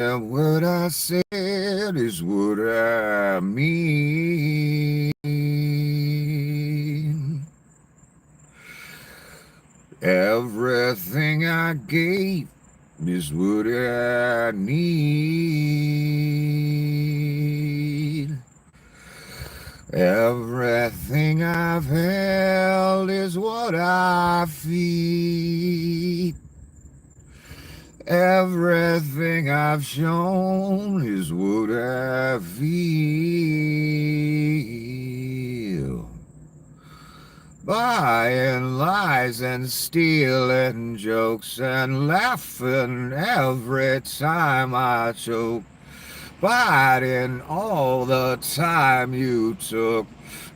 What I said is what I mean. Everything I gave is what I need. Everything I've held is what I feed. Everything I've shown is what I feel. Buying lies and stealing jokes and laughing every time I choke. Biting all the time you took.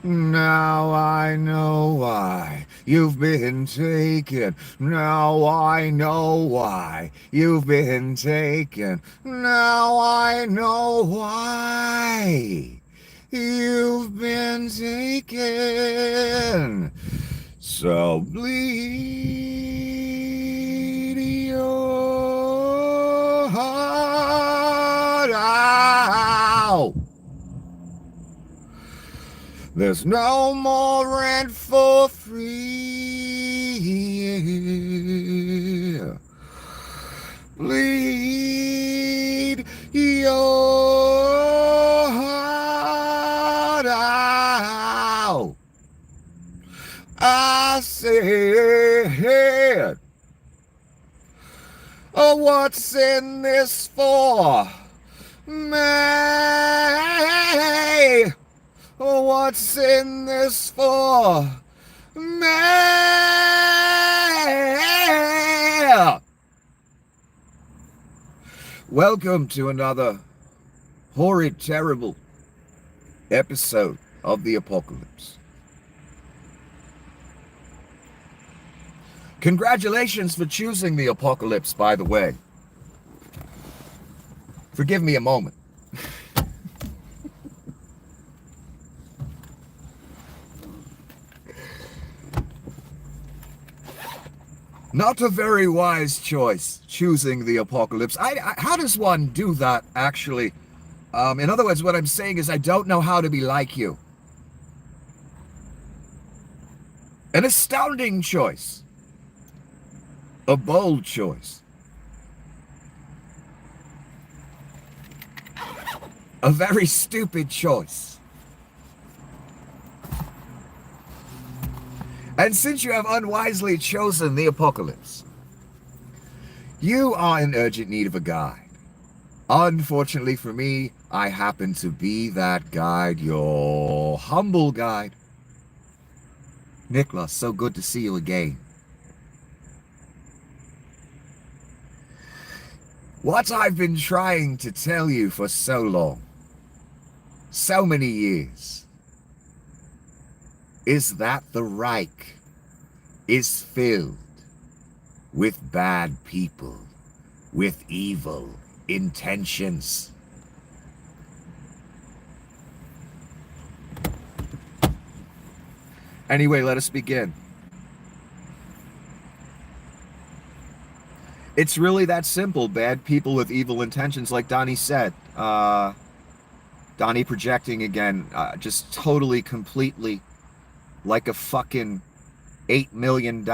Now I know why you've been taken. Now I know why you've been taken. Now I know why you've been taken. So bleed your heart out. There's no more rent for free. Bleed your heart out. I said, oh, what's in this for me? Oh, what's in this for me? Welcome to another horrid, terrible episode of the apocalypse. Congratulations for choosing the apocalypse, by the way. Forgive me a moment. Not a very wise choice, choosing the apocalypse. How does one do that, actually? In other words, what I'm saying is I don't know how to be like you. An astounding choice. A bold choice. A very stupid choice. And since you have unwisely chosen the apocalypse, you are in urgent need of a guide. Unfortunately for me, I happen to be that guide, your humble guide. Nicholas, so good to see you again. What I've been trying to tell you for so long, so many years, is that the Reich is filled with bad people, with evil intentions. Anyway, let us begin. It's really that simple. Bad people with evil intentions, like Donnie said. Donnie projecting again, just totally, completely, like a fucking $8 million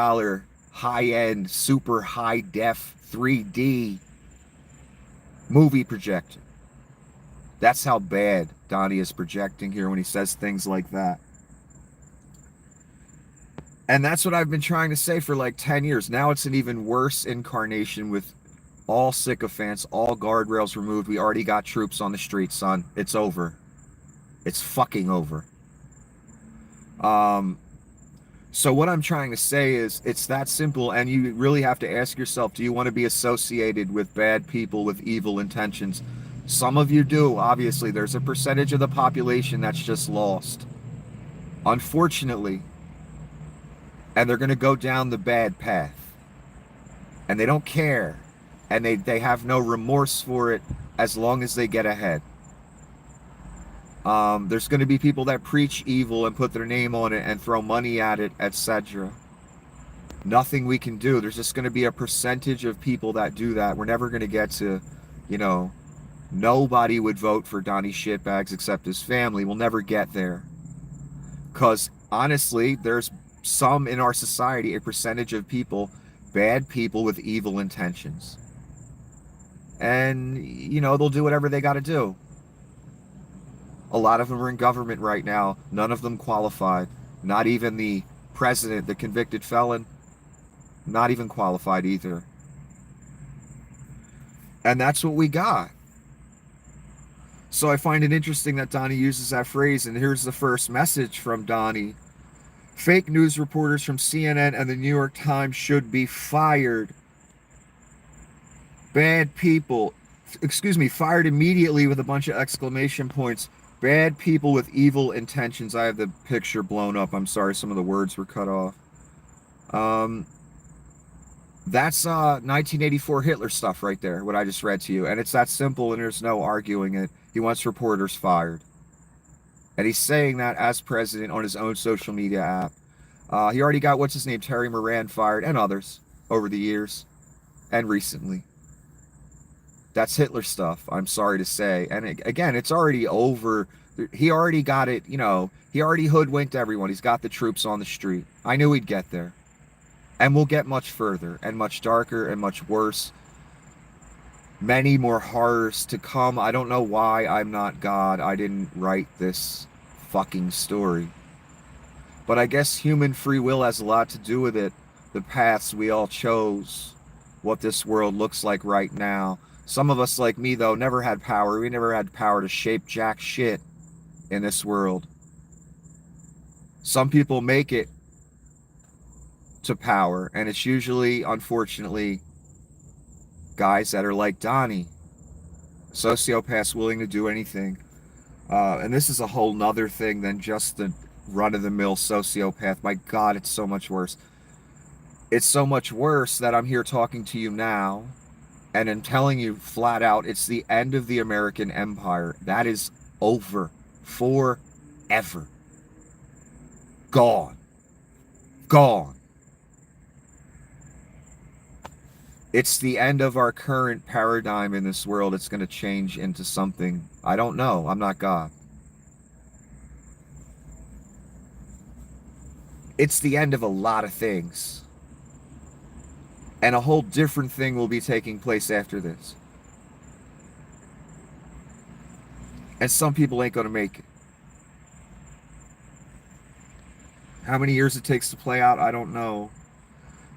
high-end, super high-def 3D movie projector. That's how bad Donnie is projecting here when he says things like that. And that's what I've been trying to say for like 10 years. Now it's an even worse incarnation with all sycophants, all guardrails removed. We already got troops on the street, son. It's over. It's fucking over. So what I'm trying to say is it's that simple, and you really have to ask yourself, do you want to be associated with bad people with evil intentions? Some of you do, obviously. There's a percentage of the population that's just lost, unfortunately, and they're going to go down the bad path, and they don't care, and they have no remorse for it as long as they get ahead. There's going to be people that preach evil and put their name on it and throw money at it, etc. Nothing we can do. There's just going to be a percentage of people that do that. We're never going to get to, Nobody would vote for Donnie Shitbags except his family. We'll never get there. Because honestly, there's some in our society, a percentage of people, bad people with evil intentions. And, they'll do whatever they got to do. A lot of them are in government right now. None of them qualified. Not even the president, the convicted felon, not even qualified either. And that's what we got. So I find it interesting that Donnie uses that phrase, and here's the first message from Donnie. Fake news reporters from CNN and the New York Times should be fired. Bad people, fired immediately with a bunch of exclamation points. Bad people with evil intentions. I have the picture blown up. I'm sorry, some of the words were cut off. That's 1984 Hitler stuff right there, what I just read to you. And it's that simple, and there's no arguing it. He wants reporters fired. And he's saying that as president on his own social media app. He already got, what's his name, Terry Moran fired, and others over the years and recently. That's Hitler stuff, I'm sorry to say. And again, it's already over. He already got it, he already hoodwinked everyone. He's got the troops on the street. I knew he'd get there. And we'll get much further and much darker and much worse. Many more horrors to come. I don't know why I'm not God. I didn't write this fucking story. But I guess human free will has a lot to do with it. The paths we all chose. What this world looks like right now. Some of us, like me, though, never had power. We never had power to shape jack shit in this world. Some people make it to power, and it's usually, unfortunately, guys that are like Donnie, sociopaths willing to do anything. And this is a whole nother thing than just the run-of-the-mill sociopath. My God, it's so much worse. It's so much worse that I'm here talking to you now, and I'm telling you flat out, it's the end of the American empire. That is over. Forever. Gone. Gone. It's the end of our current paradigm in this world. It's going to change into something. I don't know. I'm not God. It's the end of a lot of things. And a whole different thing will be taking place after this. And some people ain't going to make it. How many years it takes to play out, I don't know.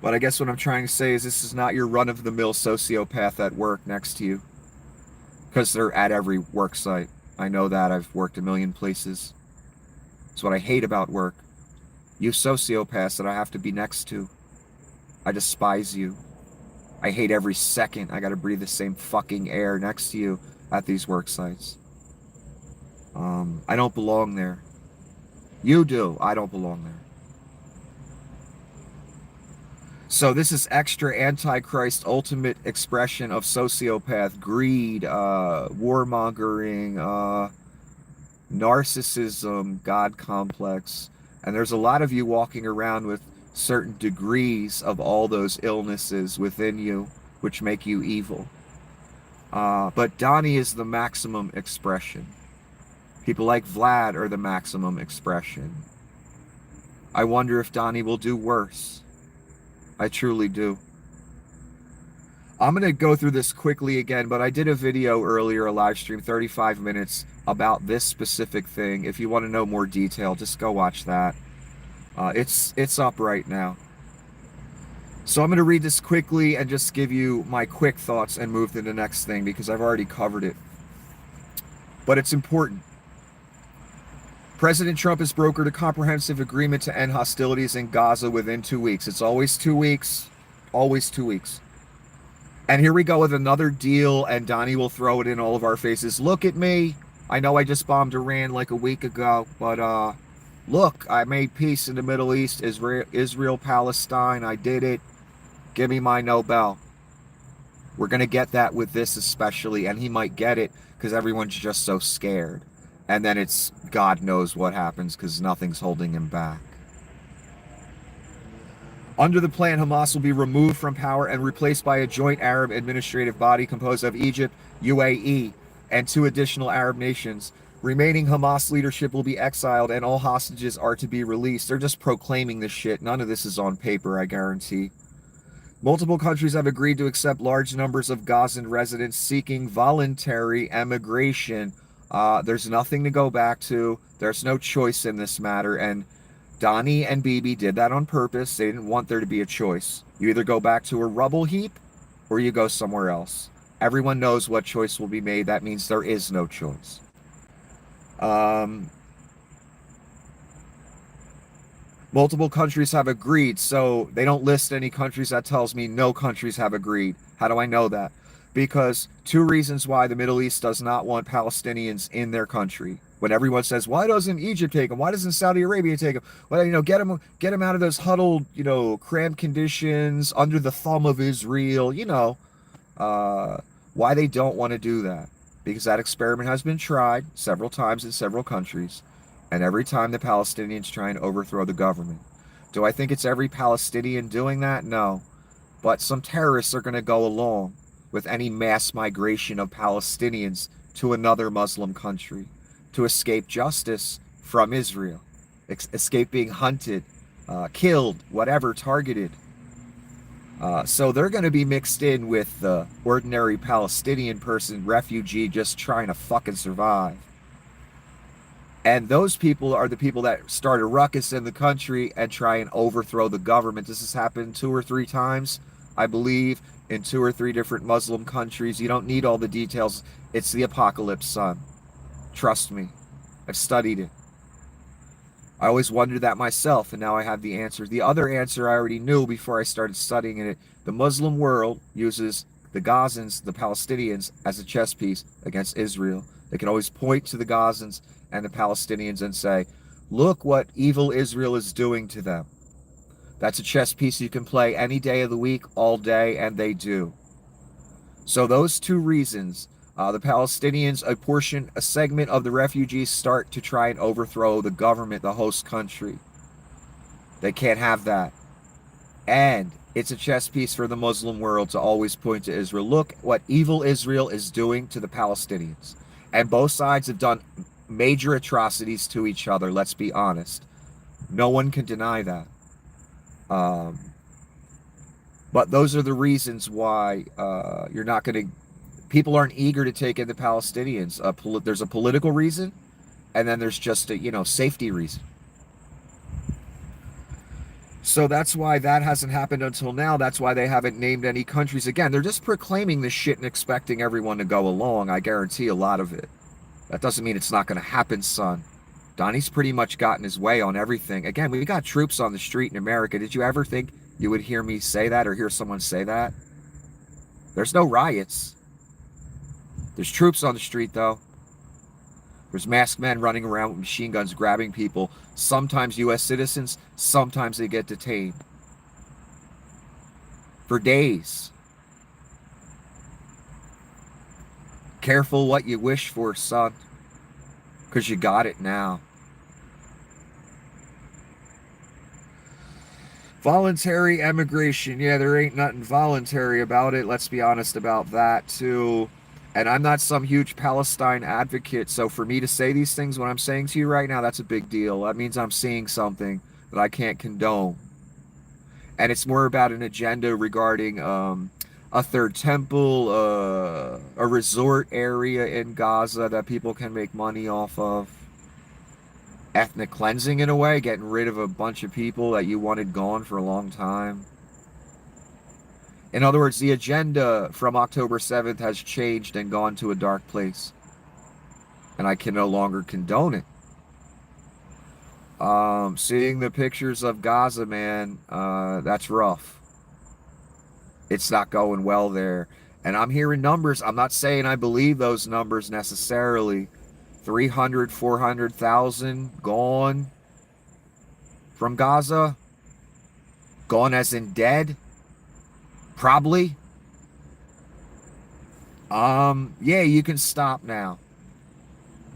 But I guess what I'm trying to say is this is not your run-of-the-mill sociopath at work next to you. Because they're at every work site. I know that. I've worked a million places. It's what I hate about work. You sociopaths that I have to be next to. I despise you. I hate every second I gotta breathe the same fucking air next to you at these work sites. I don't belong there. You do. I don't belong there. So this is extra antichrist, ultimate expression of sociopath, greed, warmongering, narcissism, God complex. And there's a lot of you walking around with certain degrees of all those illnesses within you, which make you evil. But Donnie is the maximum expression. People like Vlad are the maximum expression. I wonder if Donnie will do worse. I truly do. I'm going to go through this quickly again, but I did a video earlier, a live stream, 35 minutes, about this specific thing. If you want to know more detail, just go watch that. It's up right now. So I'm going to read this quickly and just give you my quick thoughts and move to the next thing because I've already covered it. But it's important. President Trump has brokered a comprehensive agreement to end hostilities in Gaza within 2 weeks. It's always 2 weeks. Always 2 weeks. And here we go with another deal, and Donnie will throw it in all of our faces. Look at me. I know I just bombed Iran like a week ago, but look, I made peace in the Middle East, Israel, Palestine. I did it. Give me my Nobel. We're going to get that with this especially, and he might get it because everyone's just so scared. And then it's God knows what happens because nothing's holding him back. Under the plan, Hamas will be removed from power and replaced by a joint Arab administrative body composed of Egypt, UAE, and 2 additional Arab nations. Remaining Hamas leadership will be exiled and all hostages are to be released. They're just proclaiming this shit. None of this is on paper, I guarantee. Multiple countries have agreed to accept large numbers of Gazan residents seeking voluntary emigration. There's nothing to go back to. There's no choice in this matter. And Donnie and Bibi did that on purpose. They didn't want there to be a choice. You either go back to a rubble heap or you go somewhere else. Everyone knows what choice will be made. That means there is no choice. Multiple countries have agreed, so they don't list any countries. That tells me no countries have agreed. How do I know that? Because 2 reasons why the Middle East does not want Palestinians in their country. When everyone says, why doesn't Egypt take them? Why doesn't Saudi Arabia take them? Well, get them out of those huddled, cramped conditions under the thumb of Israel. Why they don't want to do that. Because that experiment has been tried several times in several countries. And every time the Palestinians try and overthrow the government. Do I think it's every Palestinian doing that? No. But some terrorists are going to go along with any mass migration of Palestinians to another Muslim country to escape justice from Israel, escape being hunted, killed, whatever, targeted. So they're going to be mixed in with the ordinary Palestinian person, refugee, just trying to fucking survive. And those people are the people that start a ruckus in the country and try and overthrow the government. This has happened 2 or 3 times, I believe, in 2 or 3 different Muslim countries. You don't need all the details. It's the apocalypse, son. Trust me. I've studied it. I always wondered that myself, and now I have the answer. The other answer I already knew before I started studying it. The Muslim world uses the Gazans, the Palestinians, as a chess piece against Israel. They can always point to the Gazans and the Palestinians and say, look what evil Israel is doing to them. That's a chess piece you can play any day of the week, all day, and they do. So those 2 reasons, the Palestinians, a segment of the refugees start to try and overthrow the government, the host country. They can't have that. And it's a chess piece for the Muslim world to always point to Israel. Look what evil Israel is doing to the Palestinians. And both sides have done major atrocities to each other, let's be honest. No one can deny that. But those are the reasons why you're not going to... People aren't eager to take in the Palestinians. There's a political reason, and then there's just a, safety reason. So that's why that hasn't happened until now. That's why they haven't named any countries. Again, they're just proclaiming this shit and expecting everyone to go along. I guarantee a lot of it. That doesn't mean it's not going to happen, son. Donnie's pretty much gotten his way on everything. Again, we got troops on the street in America. Did you ever think you would hear me say that or hear someone say that? There's no riots. There's troops on the street, though. There's masked men running around with machine guns grabbing people. Sometimes U.S. citizens, sometimes they get detained. For days. Careful what you wish for, son. Because you got it now. Voluntary emigration. Yeah, there ain't nothing voluntary about it. Let's be honest about that, too. And I'm not some huge Palestine advocate, so for me to say these things, what I'm saying to you right now, that's a big deal. That means I'm seeing something that I can't condone. And it's more about an agenda regarding a third temple, a resort area in Gaza that people can make money off of. Ethnic cleansing in a way, getting rid of a bunch of people that you wanted gone for a long time. In other words, the agenda from October 7th has changed and gone to a dark place. And I can no longer condone it. Seeing the pictures of Gaza, man, that's rough. It's not going well there. And I'm hearing numbers. I'm not saying I believe those numbers necessarily. 300, 400,000 gone from Gaza. Gone as in dead. Probably. Yeah, you can stop now.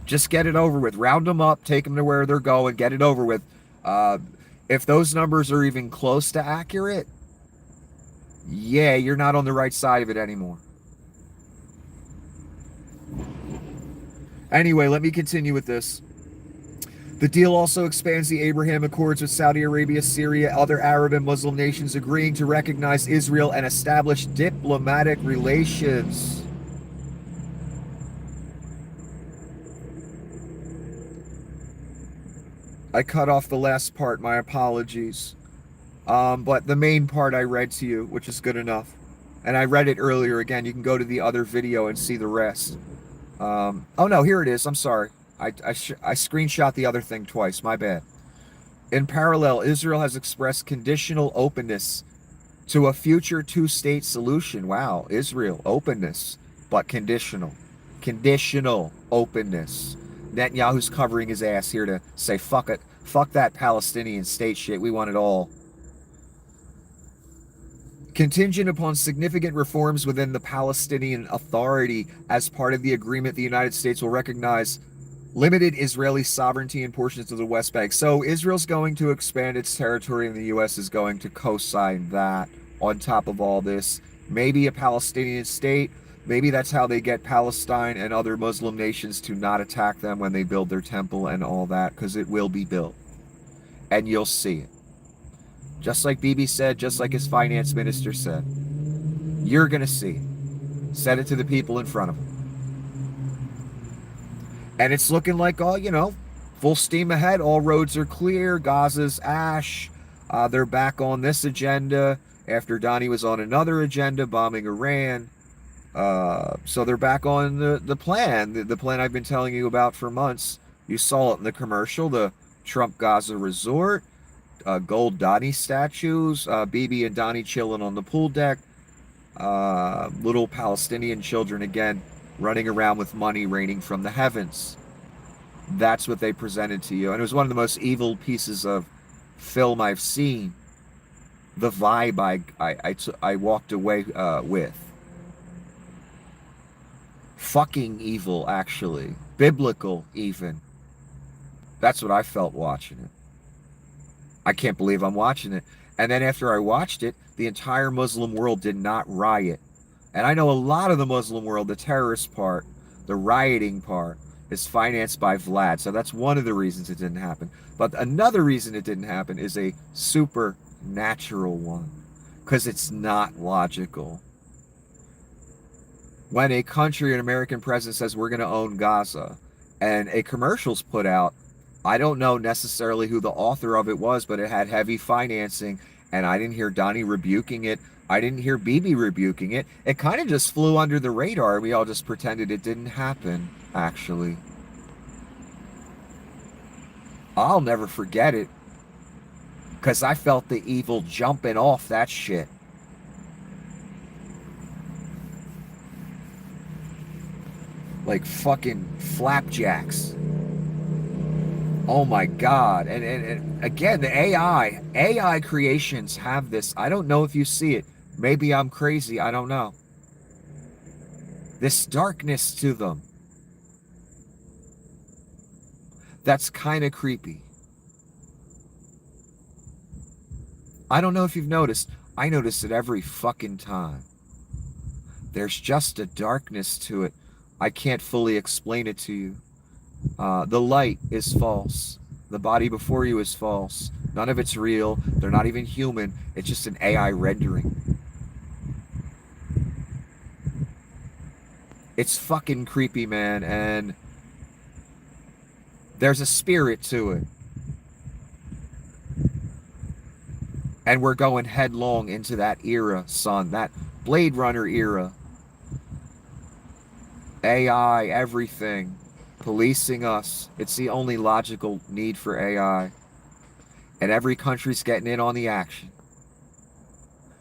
Just get it over with. Round them up, take them to where they're going, get it over with. If those numbers are even close to accurate, yeah, you're not on the right side of it anymore. Anyway, let me continue with this. The deal also expands the Abraham Accords with Saudi Arabia, Syria, other Arab and Muslim nations agreeing to recognize Israel and establish diplomatic relations. I cut off the last part, my apologies. But the main part I read to you, which is good enough. And I read it earlier again. You can go to the other video and see the rest. Oh no, here it is. I'm sorry. I screenshot the other thing twice. My bad. In parallel, Israel has expressed conditional openness to a future two-state solution. Wow, Israel, openness, but conditional. Conditional openness. Netanyahu's covering his ass here to say, fuck it. Fuck that Palestinian state shit. We want it all. Contingent upon significant reforms within the Palestinian Authority, as part of the agreement, the United States will recognize limited Israeli sovereignty in portions of the West Bank. So Israel's going to expand its territory, and the U.S. is going to co-sign that on top of all this. Maybe a Palestinian state. Maybe that's how they get Palestine and other Muslim nations to not attack them when they build their temple and all that, because it will be built. And you'll see it. Just like Bibi said, just like his finance minister said. You're going to see. Said it to the people in front of him. And it's looking like, all, full steam ahead. All roads are clear. Gaza's ash. They're back on this agenda after Donnie was on another agenda, bombing Iran. So they're back on the plan. The plan I've been telling you about for months. You saw it in the commercial, the Trump Gaza resort. Gold Donnie statues, Bibi and Donnie chilling on the pool deck, little Palestinian children again running around with money raining from the heavens. That's what they presented to you. And it was one of the most evil pieces of film I've seen. The vibe I walked away with. Fucking evil, actually. Biblical, even. That's what I felt watching it. I can't believe I'm watching it. And then after I watched it, the entire Muslim world did not riot. And I know a lot of the Muslim world, the terrorist part, the rioting part, is financed by Vlad. So that's one of the reasons it didn't happen. But another reason it didn't happen is a supernatural one. Because it's not logical. When a country, an American president says we're going to own Gaza, and a commercial's put out, I don't know necessarily who the author of it was, but it had heavy financing, and I didn't hear Donnie rebuking it. I didn't hear Bibi rebuking it. It kind of just flew under the radar. We all just pretended it didn't happen, actually. I'll never forget it, because I felt the evil jumping off that shit. Like fucking flapjacks. Oh my God. And again, the AI creations have this. I don't know if you see it. Maybe I'm crazy. I don't know. This darkness to them. That's kind of creepy. I don't know if you've noticed. I notice it every fucking time. There's just a darkness to it. I can't fully explain it to you. The light is false. The body before you is false. None of it's real. They're not even human. It's just an AI rendering. It's fucking creepy, man. And there's a spirit to it. And we're going headlong into that era, son. That Blade Runner era. AI, everything. Policing us. It's the only logical need for AI. And every country's getting in on the action.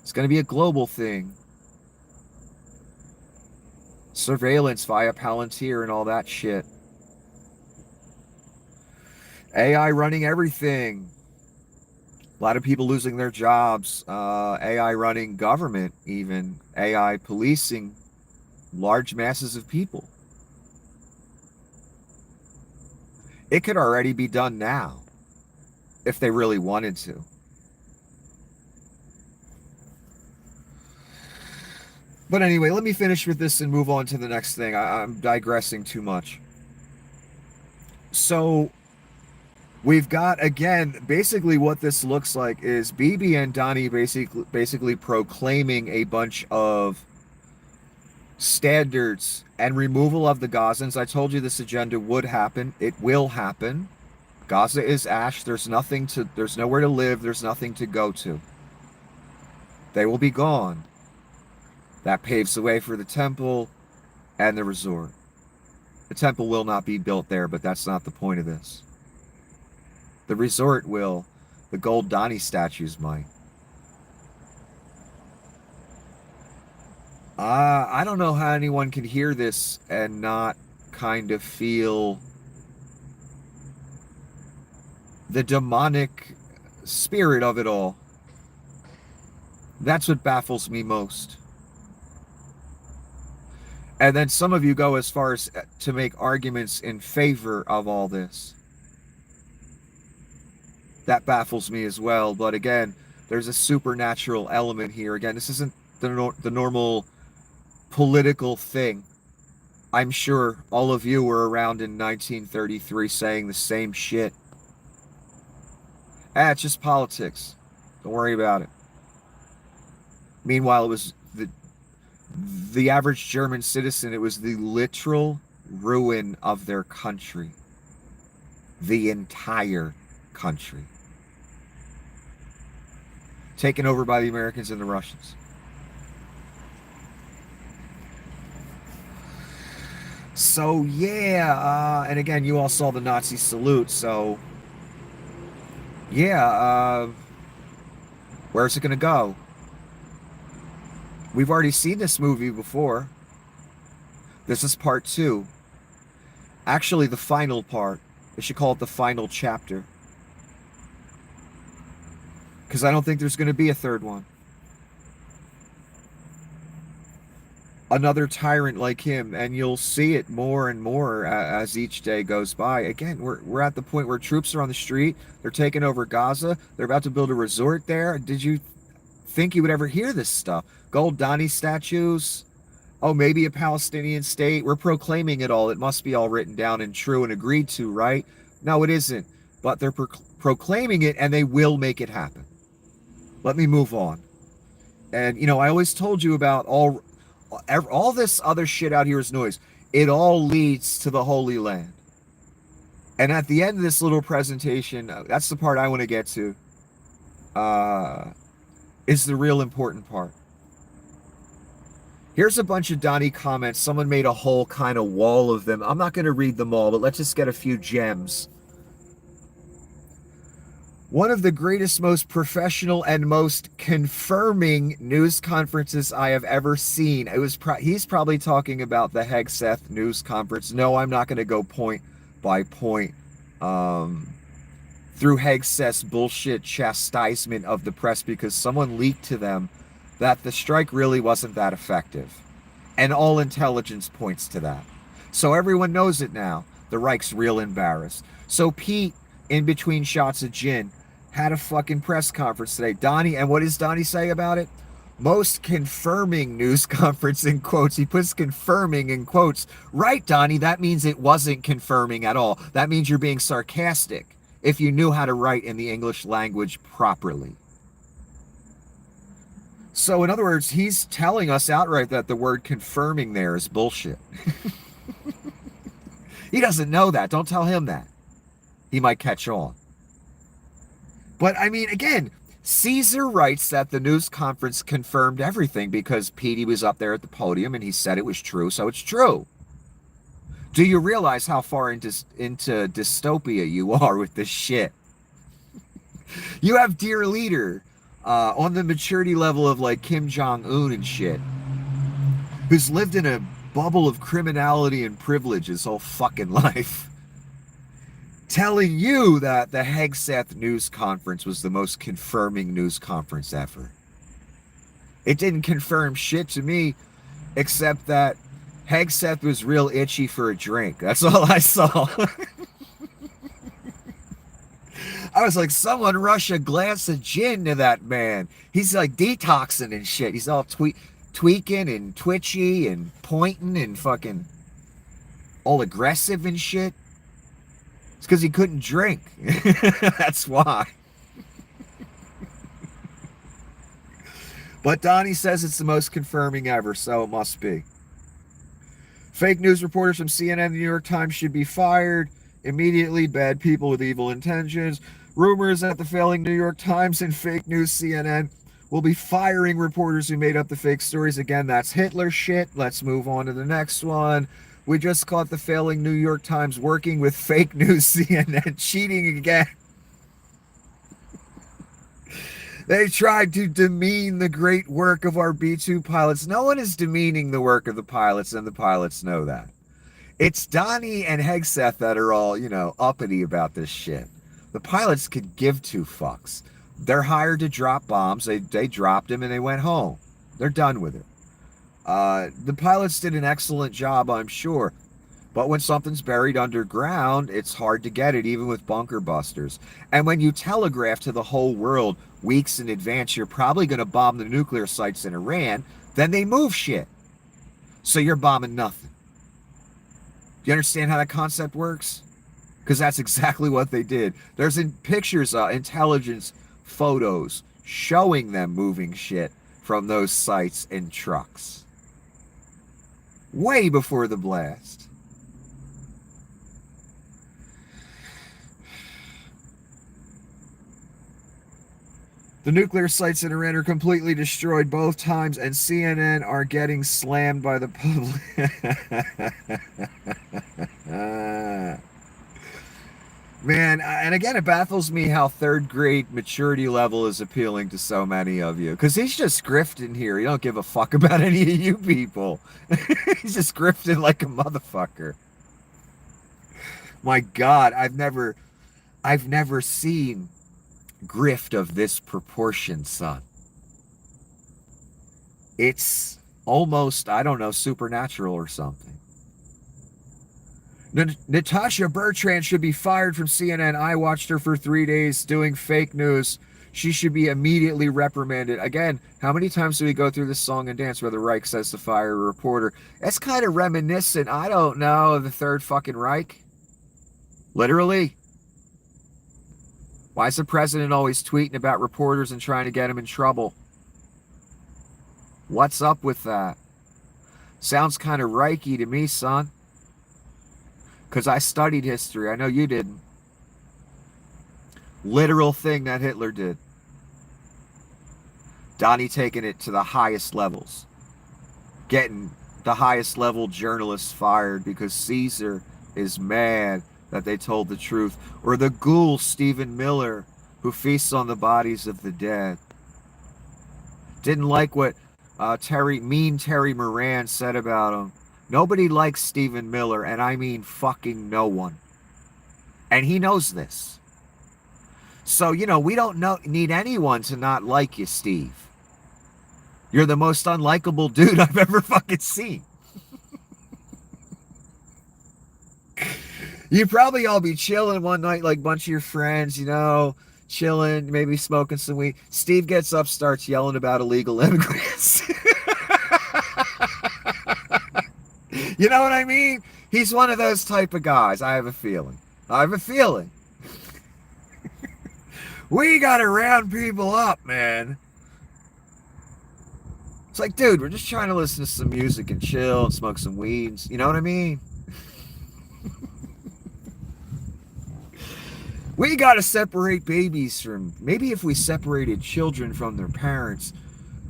It's going to be a global thing. Surveillance via Palantir and all that shit. AI running everything. A lot of people losing their jobs. AI running government even. AI policing large masses of people. It could already be done now if they really wanted to. But anyway, let me finish with this and move on to the next thing. I'm digressing too much. So we've got, again, basically what this looks like is Bibi and Donnie basically proclaiming a bunch of standards and removal of the Gazans. I told you this agenda would happen. It will happen. Gaza is ash. There's nowhere to live. There's nothing to go to. They will be gone. That paves the way for the temple and the resort. The temple will not be built there, but that's not the point of this. The resort will. The gold Donnie statues might. I don't know how anyone can hear this and not kind of feel the demonic spirit of it all. That's what baffles me most. And then some of you go as far as to make arguments in favor of all this. That baffles me as well. But again, there's a supernatural element here. Again, this isn't the normal political thing. I'm sure all of you were around in 1933 saying the same shit. It's just politics. Don't worry about it. Meanwhile, it was the average German citizen, it was the literal ruin of their country. The entire country. Taken over by the Americans and the Russians. So, yeah, and again, you all saw the Nazi salute, so, yeah, where's it going to go? We've already seen this movie before. This is part 2. Actually, the final part. They should call it the final chapter. Because I don't think there's going to be a third one. Another tyrant like him, and you'll see it more and more as each day goes by. Again, we're at the point where troops are on the street. They're taking over Gaza. They're about to build a resort there. Did you think you would ever hear this stuff? Gold Donnie statues. Oh, maybe a Palestinian state. We're proclaiming it all. It must be all written down and true and agreed to, right? No, it isn't. But they're proclaiming it, and they will make it happen. Let me move on. And, I always told you about all this other shit out here is noise. It all leads to the Holy Land. And at the end of this little presentation, that's the part I want to get to, is the real important part. Here's a bunch of Donnie comments. Someone made a whole kind of wall of them. I'm not going to read them all, but let's just get a few gems. One of the greatest, most professional, and most confirming news conferences I have ever seen. He's probably talking about the Hegseth news conference. No, I'm not going to go point by point through Hegseth's bullshit chastisement of the press, because someone leaked to them that the strike really wasn't that effective. And all intelligence points to that. So everyone knows it now. The Reich's real embarrassed. So Pete, in between shots of gin, had a fucking press conference today. Donnie, and what does Donnie say about it? Most confirming news conference in quotes. He puts confirming in quotes. Right, Donnie, that means it wasn't confirming at all. That means you're being sarcastic if you knew how to write in the English language properly. So, in other words, he's telling us outright that the word confirming there is bullshit. He doesn't know that. Don't tell him that. He might catch on. But, I mean, again, Caesar writes that the news conference confirmed everything because Petey was up there at the podium and he said it was true, so it's true. Do you realize how far into dystopia you are with this shit? You have dear leader on the maturity level of like Kim Jong-un and shit, who's lived in a bubble of criminality and privilege his whole fucking life, telling you that the Hegseth news conference was the most confirming news conference ever. It didn't confirm shit to me, except that Hegseth was real itchy for a drink. That's all I saw. I was like, someone rush a glass of gin to that man. He's like detoxing and shit. He's all tweaking and twitchy and pointing and fucking all aggressive and shit. It's because he couldn't drink. That's why. But Donnie says it's the most confirming ever, so it must be. Fake news reporters from CNN and the New York Times should be fired immediately. Bad people with evil intentions. Rumors that the failing New York Times and fake news CNN will be firing reporters who made up the fake stories. Again, that's Hitler shit. Let's move on to the next one. We just caught the failing New York Times working with fake news CNN, cheating again. They tried to demean the great work of our B-2 pilots. No one is demeaning the work of the pilots, and the pilots know that. It's Donnie and Hegseth that are all, uppity about this shit. The pilots could give two fucks. They're hired to drop bombs. They dropped them and they went home. They're done with it. The pilots did an excellent job, I'm sure. But when something's buried underground, it's hard to get it, even with bunker busters. And when you telegraph to the whole world weeks in advance, you're probably going to bomb the nuclear sites in Iran, then they move shit. So you're bombing nothing. Do you understand how that concept works? Because that's exactly what they did. There's pictures, intelligence photos showing them moving shit from those sites in trucks. Way before the blast. The nuclear sites in Iran are completely destroyed both times, and CNN are getting slammed by the public. Man, and again, it baffles me how third grade maturity level is appealing to so many of you. Because he's just grifting here. He don't give a fuck about any of you people. He's just grifting like a motherfucker. My God, I've never seen grift of this proportion, son. It's almost, I don't know, supernatural or something. Natasha Bertrand should be fired from CNN. I watched her for 3 days doing fake news. She should be immediately reprimanded. Again, how many times do we go through this song and dance where the Reich says to fire a reporter? That's kind of reminiscent, I don't know, of the third fucking Reich. Literally. Why is the president always tweeting about reporters and trying to get them in trouble? What's up with that? Sounds kind of Reichy to me, son. Because I studied history. I know you didn't. Literal thing that Hitler did. Donnie taking it to the highest levels. Getting the highest level journalists fired because Caesar is mad that they told the truth. Or the ghoul Stephen Miller, who feasts on the bodies of the dead. Didn't like what Terry Moran said about him. Nobody likes Stephen Miller, and I mean fucking no one. And he knows this. So, we don't need anyone to not like you, Steve. You're the most unlikable dude I've ever fucking seen. You'd probably all be chilling one night like a bunch of your friends, chilling, maybe smoking some weed. Steve gets up, starts yelling about illegal immigrants. You know what I mean? He's one of those type of guys. I have a feeling. We gotta round people up, man. It's like, dude, we're just trying to listen to some music and chill and smoke some weeds. You know what I mean? We gotta separate babies from... Maybe if we separated children from their parents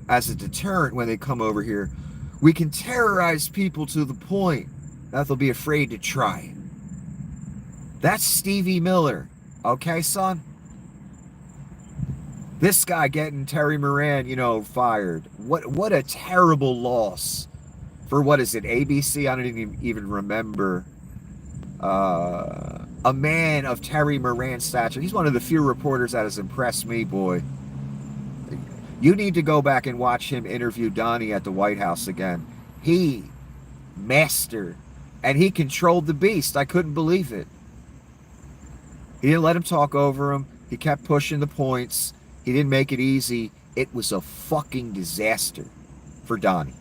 as a deterrent when they come over here, we can terrorize people to the point that they'll be afraid to try it. That's Stevie Miller. Okay, son? This guy getting Terry Moran, fired. What a terrible loss for, what is it, ABC? I don't even remember. A man of Terry Moran's stature. He's one of the few reporters that has impressed me, boy. You need to go back and watch him interview Donnie at the White House again. He mastered, and he controlled the beast. I couldn't believe it. He didn't let him talk over him. He kept pushing the points. He didn't make it easy. It was a fucking disaster for Donnie.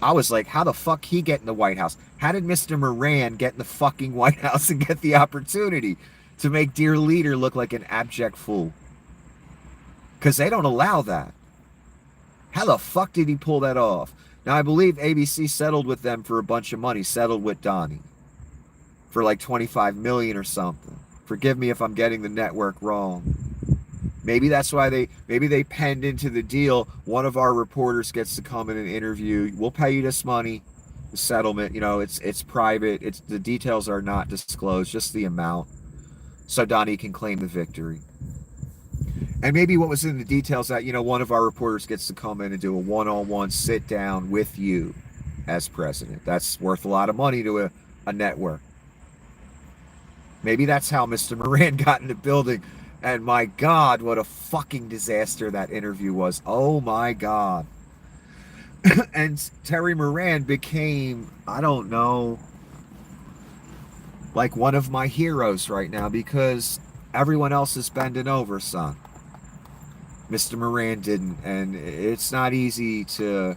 I was like, how the fuck he get in the White House? How did Mr. Moran get in the fucking White House and get the opportunity to make dear leader look like an abject fool? Because they don't allow that. How the fuck did he pull that off? Now, I believe ABC settled with them for a bunch of money, settled with Donnie for like 25 million or something. Forgive me if I'm getting the network wrong. Maybe that's why they penned into the deal. One of our reporters gets to come in and interview. We'll pay you this money. The settlement, it's private. It's the details are not disclosed, just the amount, so Donnie can claim the victory. And maybe what was in the details that one of our reporters gets to come in and do a one-on-one sit down with you as president. That's worth a lot of money to a network. Maybe that's how Mr. Moran got in the building. And my God, what a fucking disaster that interview was. Oh my God. And Terry Moran became, I don't know, like one of my heroes right now because everyone else is bending over, son. Mr. Moran didn't, and it's not easy to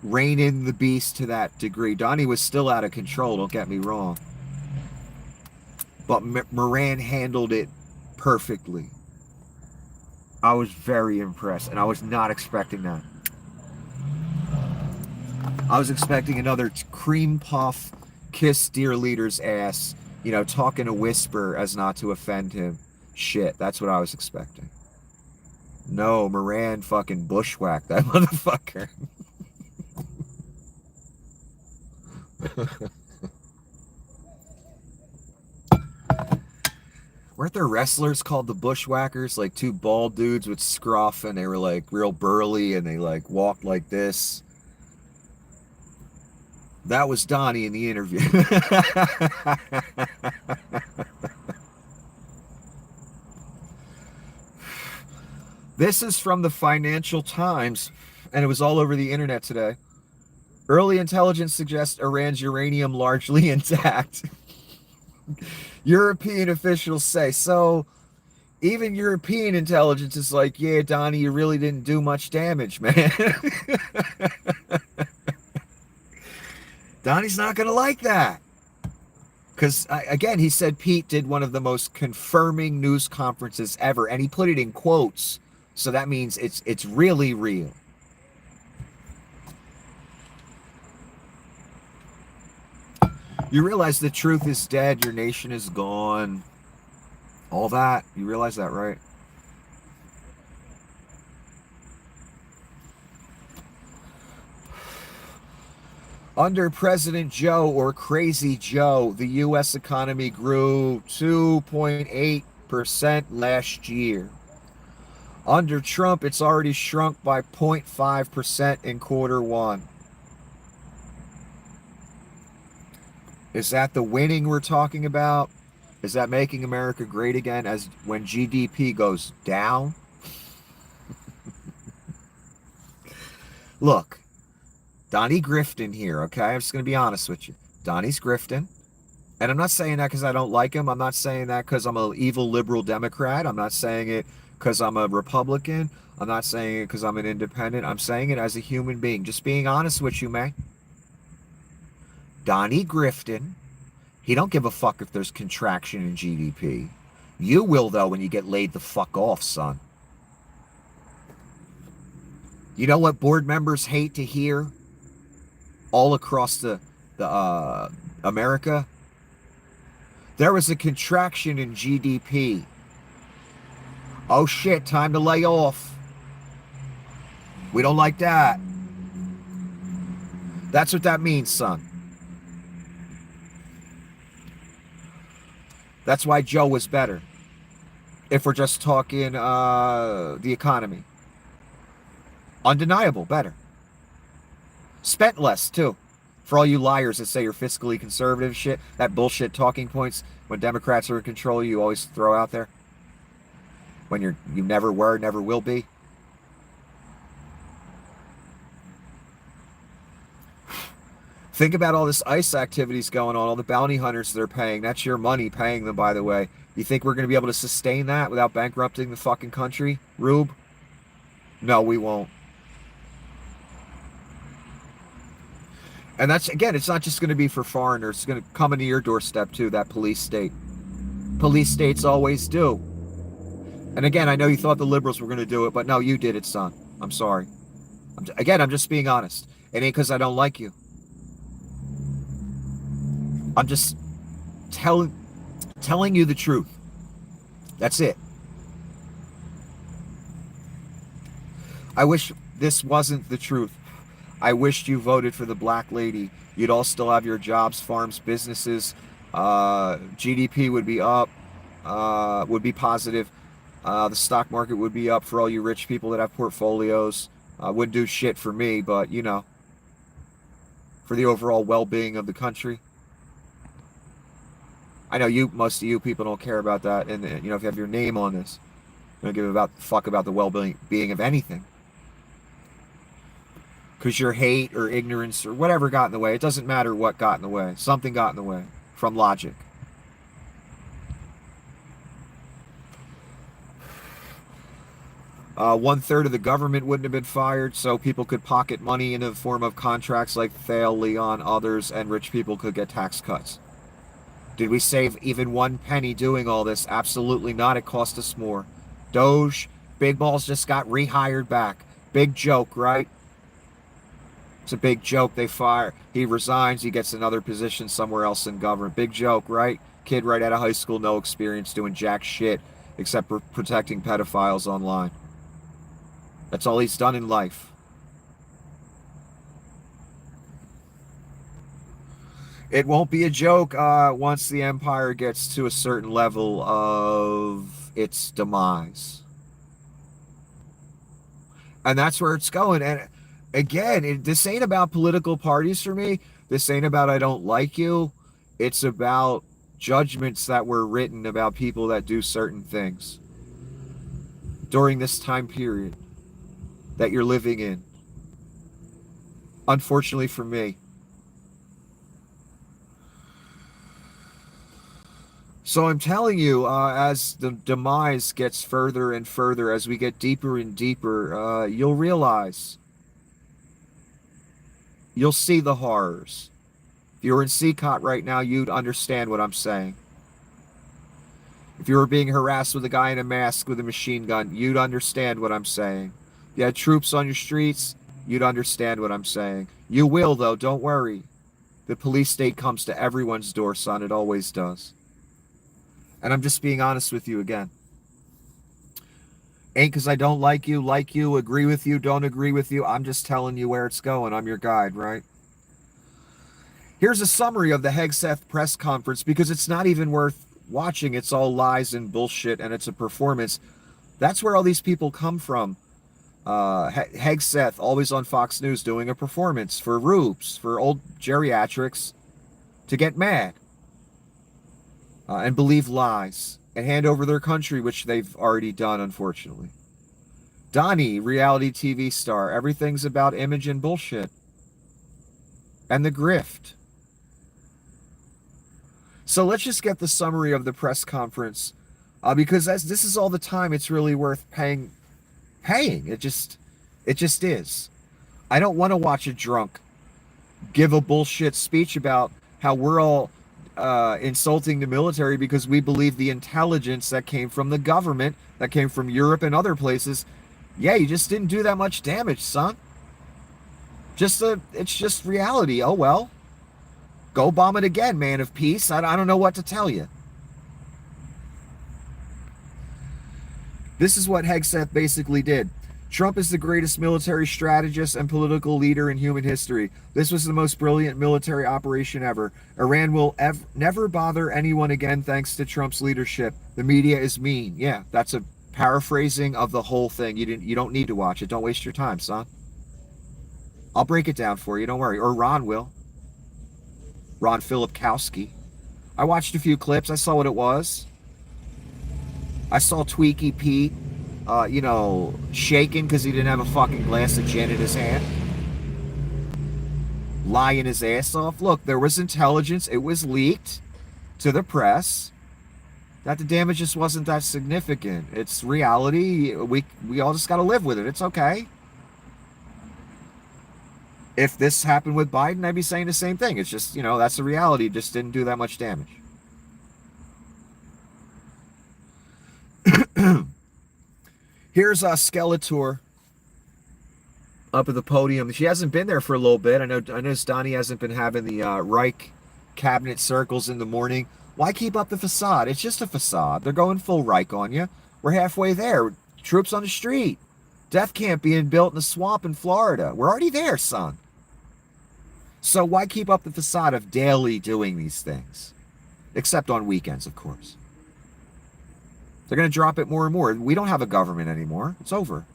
rein in the beast to that degree. Donnie was still out of control, don't get me wrong. But Moran handled it perfectly. I was very impressed, and I was not expecting that. I was expecting another cream puff, kiss dear leader's ass, talk in a whisper as not to offend him. Shit, that's what I was expecting. No, Moran fucking bushwhacked that motherfucker. Weren't there wrestlers called the Bushwhackers? Like two bald dudes with scruff, and they were like real burly, and they like walked like this. That was Donnie in the interview. This is from the Financial Times, and it was all over the internet today. Early intelligence suggests Iran's uranium largely intact. European officials say. So even European intelligence is like, yeah, Donnie, you really didn't do much damage, man. Donnie's not going to like that. Because, again, he said Pete did one of the most confirming news conferences ever, and he put it in quotes. So that means it's really real. You realize the truth is dead, your nation is gone, all that. You realize that, right? Under President Joe, or Crazy Joe, the U.S. economy grew 2.8% last year. Under Trump, it's already shrunk by 0.5% in quarter one. Is that the winning we're talking about? Is that making America great again as when GDP goes down? Look, Donnie grifting here, okay? I'm just going to be honest with you. Donnie's grifting. And I'm not saying that because I don't like him. I'm not saying that because I'm an evil liberal Democrat. I'm not saying it because I'm a Republican. I'm not saying it because I'm an independent. I'm saying it as a human being. Just being honest with you, man. Donnie grifting. He don't give a fuck if there's contraction in GDP. You will, though, when you get laid the fuck off, son. You know what board members hate to hear all across the America? There was a contraction in GDP. Oh shit, time to lay off. We don't like that. That's what that means, son. That's why Joe was better. If we're just talking the economy. Undeniable, better. Spent less, too. For all you liars that say you're fiscally conservative shit, that bullshit talking points when Democrats are in control, you always throw out there. When you never were, never will be. Think about all this ICE activities going on, all the bounty hunters they're paying. That's your money paying them, by the way. You think we're going to be able to sustain that without bankrupting the fucking country, Rube? No, we won't. And that's, again, it's not just going to be for foreigners. It's going to come into your doorstep too, that police state. Police states always do. And again, I know you thought the liberals were going to do it, but no, you did it, son. I'm sorry. I'm just being honest. It ain't because I don't like you. I'm just telling you the truth. That's it. I wish this wasn't the truth. I wished you voted for the black lady. You'd all still have your jobs, farms, businesses. GDP would be up, would be positive. The stock market would be up for all you rich people that have portfolios. Wouldn't do shit for me, but, you know, for the overall well-being of the country. I know most of you people don't care about that, and you know, if you have your name on this, you don't give a fuck about the well-being of anything. Because your hate or ignorance or whatever got in the way. It doesn't matter what got in the way. Something got in the way from logic. One-third of the government wouldn't have been fired, so people could pocket money in the form of contracts like Thale, Leon, others, and rich people could get tax cuts. Did we save even one penny doing all this? Absolutely not. It cost us more. Doge, Big Balls just got rehired back. Big joke, right? It's a big joke. He resigns, he gets another position somewhere else in government. Big joke, right? Kid right out of high school, no experience, doing jack shit except for protecting pedophiles online. That's all he's done in life. It won't be a joke once the empire gets to a certain level of its demise. And that's where it's going. And again, this ain't about political parties for me. This ain't about I don't like you. It's about judgments that were written about people that do certain things during this time period that you're living in. Unfortunately for me. So I'm telling you, as the demise gets further and further, as we get deeper and deeper, you'll realize. You'll see the horrors. If you were in CCOT right now, you'd understand what I'm saying. If you were being harassed with a guy in a mask with a machine gun, you'd understand what I'm saying. If you had troops on your streets, you'd understand what I'm saying. You will, though, don't worry. The police state comes to everyone's door, son. It always does. And I'm just being honest with you again. Ain't because I don't like you, agree with you, don't agree with you. I'm just telling you where it's going. I'm your guide, right? Here's a summary of the Hegseth press conference because it's not even worth watching. It's all lies and bullshit, and it's a performance. That's where all these people come from. Hegseth, always on Fox News, doing a performance for rubes, for old geriatrics to get mad and believe lies and hand over their country, which they've already done, unfortunately. Donnie, reality TV star, everything's about image and bullshit. And the grift. So let's just get the summary of the press conference, because this is all the time it's really worth paying. It just is. I don't want to watch a drunk give a bullshit speech about how we're all insulting the military because we believe the intelligence that came from the government, that came from Europe and other places. Yeah, you just didn't do that much damage, son. It's just reality. Oh well. Go bomb it again, man of peace. I don't know what to tell you. This is what Hegseth basically did. Trump is the greatest military strategist and political leader in human history. This was the most brilliant military operation ever. Iran will never bother anyone again thanks to Trump's leadership. The media is mean. Yeah, that's a paraphrasing of the whole thing. You don't need to watch it. Don't waste your time, son. I'll break it down for you. Don't worry. Or Ron will. Ron Filipkowski. I watched a few clips. I saw what it was. I saw Tweaky Pete, shaking because he didn't have a fucking glass of gin in his hand. Lying his ass off. Look, there was intelligence. It was leaked to the press that the damage just wasn't that significant. It's reality. We all just got to live with it. It's okay. If this happened with Biden, I'd be saying the same thing. It's just, that's the reality. It just didn't do that much damage. Here's Skeletor up at the podium. She hasn't been there for a little bit. I know Donnie hasn't been having the Reich cabinet circles in the morning. Why keep up the facade? It's just a facade. They're going full Reich on you. We're halfway there. Troops on the street. Death camp being built in the swamp in Florida. We're already there, son. So why keep up the facade of daily doing these things? Except on weekends, of course. They're going to drop it more and more. We don't have a government anymore. It's over.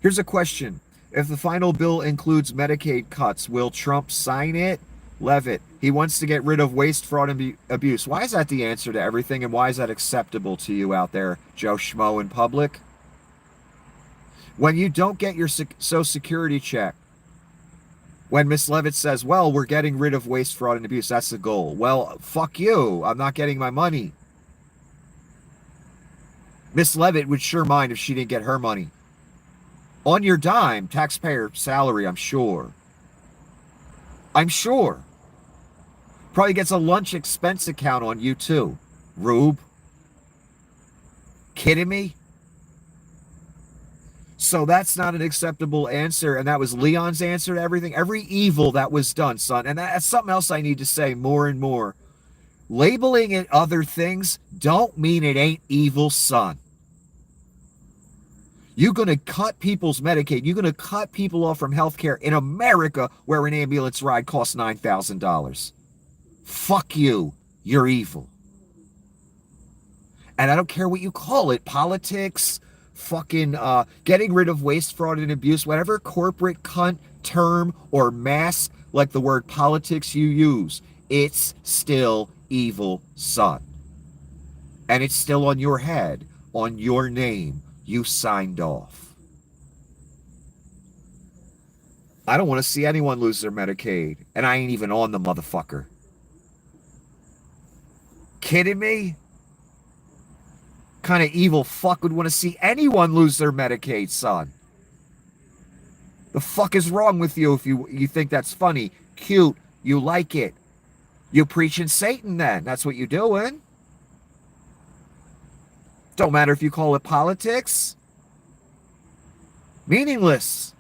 Here's a question. If the final bill includes Medicaid cuts, will Trump sign it? Levitt, he wants to get rid of waste, fraud, and abuse. Why is that the answer to everything, and why is that acceptable to you out there, Joe Schmo in public? When you don't get your Social Security check, when Miss Levitt says, well, we're getting rid of waste, fraud, and abuse, that's the goal. Well, fuck you. I'm not getting my money. Miss Levitt would sure mind if she didn't get her money. On your dime, taxpayer salary, I'm sure. I'm sure. Probably gets a lunch expense account on you too. Rube. Kidding me? So that's not an acceptable answer. And that was Leon's answer to everything. Every evil that was done, son. And that's something else I need to say more and more. Labeling it other things don't mean it ain't evil, son. You're going to cut people's Medicaid. You're going to cut people off from health care in America where an ambulance ride costs $9,000. Fuck you. You're evil. And I don't care what you call it. Politics, fucking getting rid of waste, fraud, and abuse, whatever corporate cunt term or mass like the word politics you use, it's still evil, son. And it's still on your head, on your name. You signed off. I don't want to see anyone lose their Medicaid. And I ain't even on the motherfucker. Kidding me? Kind of evil fuck would want to see anyone lose their Medicaid, son? The fuck is wrong with you if you think that's funny, cute, you like it? You preaching Satan then. That's what you doing. Don't matter if you call it politics. Meaningless.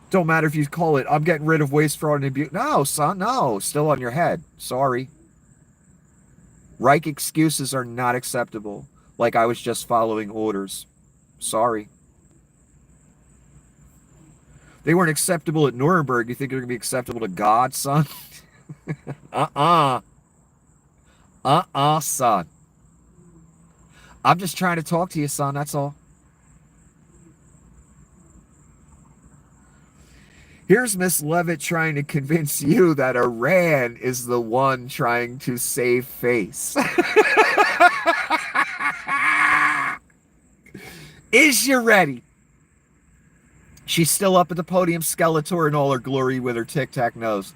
Don't matter if you call it, I'm getting rid of waste, fraud, and abuse. No, son, no. Still on your head. Sorry. Reich excuses are not acceptable. Like I was just following orders. Sorry. They weren't acceptable at Nuremberg. You think they're going to be acceptable to God, son? Son. I'm just trying to talk to you, son. That's all. Here's Miss Levitt trying to convince you that Iran is the one trying to save face. Is you ready? She's still up at the podium, Skeletor in all her glory with her tic-tac nose.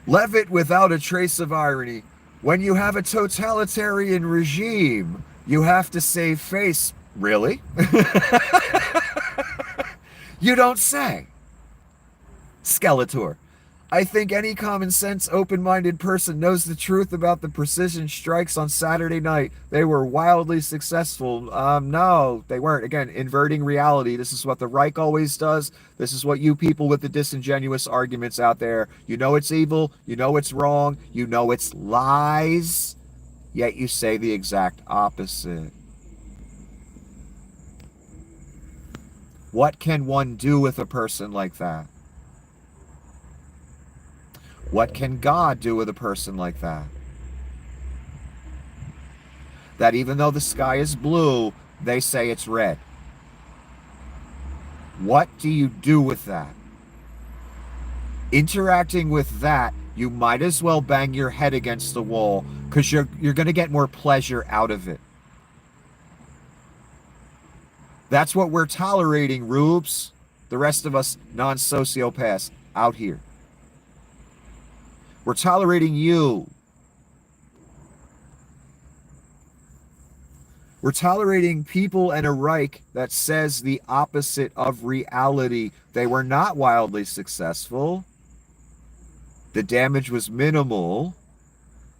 Levitt without a trace of irony. When you have a totalitarian regime, you have to save face. Really? You don't say. Skeletor. I think any common sense, open-minded person knows the truth about the precision strikes on Saturday night. They were wildly successful. No, they weren't. Again, inverting reality. This is what the Reich always does. This is what you people with the disingenuous arguments out there. You know it's evil. You know it's wrong. You know it's lies. Yet you say the exact opposite. What can one do with a person like that? What can God do with a person like that? That even though the sky is blue, they say it's red. What do you do with that? Interacting with that, you might as well bang your head against the wall because you're going to get more pleasure out of it. That's what we're tolerating, rubes. The rest of us non-sociopaths out here. We're tolerating you. We're tolerating people and a Reich that says the opposite of reality. They were not wildly successful. The damage was minimal.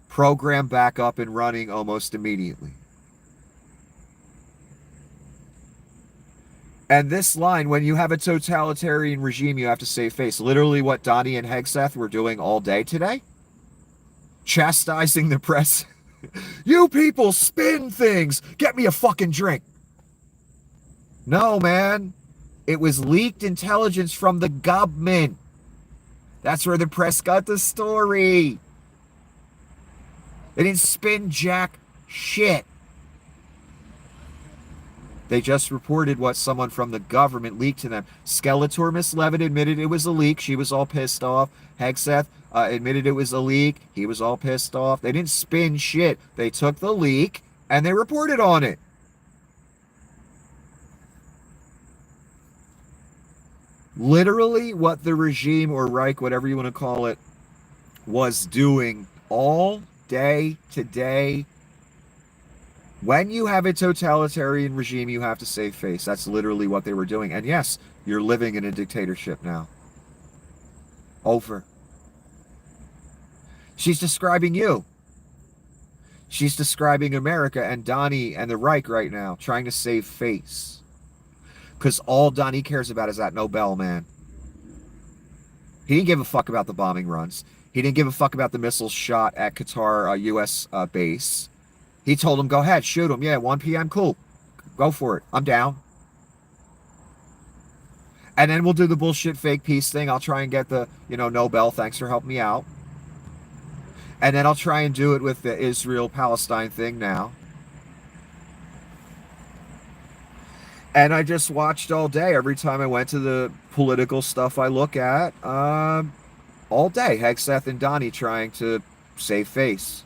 Program back up and running almost immediately. And this line, when you have a totalitarian regime, you have to save face. Literally what Donnie and Hegseth were doing all day today. Chastising the press. You people spin things. Get me a fucking drink. No, man. It was leaked intelligence from the government. That's where the press got the story. They didn't spin jack shit. They just reported what someone from the government leaked to them. Skeletor Miss Levitt admitted it was a leak. She was all pissed off. Hegseth admitted it was a leak. He was all pissed off. They didn't spin shit. They took the leak and they reported on it. Literally what the regime or Reich, whatever you want to call it, was doing all day today. When you have a totalitarian regime, you have to save face. That's literally what they were doing. And yes, you're living in a dictatorship now. Over. She's describing you. She's describing America and Donnie and the Reich right now, trying to save face. Because all Donnie cares about is that Nobel man. He didn't give a fuck about the bombing runs. He didn't give a fuck about the missiles shot at Qatar U.S. base. He told him, go ahead, shoot him. Yeah, 1 p.m., cool. Go for it. I'm down. And then we'll do the bullshit fake peace thing. I'll try and get the, Nobel. Thanks for helping me out. And then I'll try and do it with the Israel-Palestine thing now. And I just watched all day. Every time I went to the political stuff I look at, all day, Hegseth and Donnie trying to save face.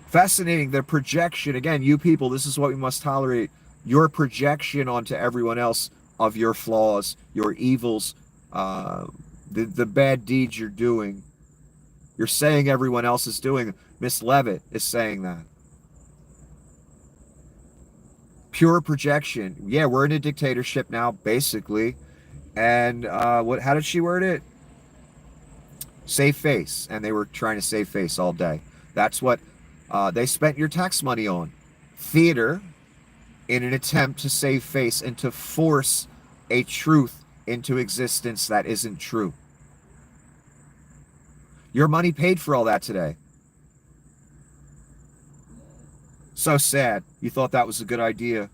Fascinating, the projection. Again, you people, this is what we must tolerate. Your projection onto everyone else of your flaws, your evils, the bad deeds you're doing. You're saying everyone else is doing. Miss Levitt is saying that. Pure projection. Yeah, we're in a dictatorship now, basically. And how did she word it? Save face. And they were trying to save face all day. That's what they spent your tax money on. Theater in an attempt to save face and to force a truth into existence that isn't true. Your money paid for all that today. So sad. You thought that was a good idea.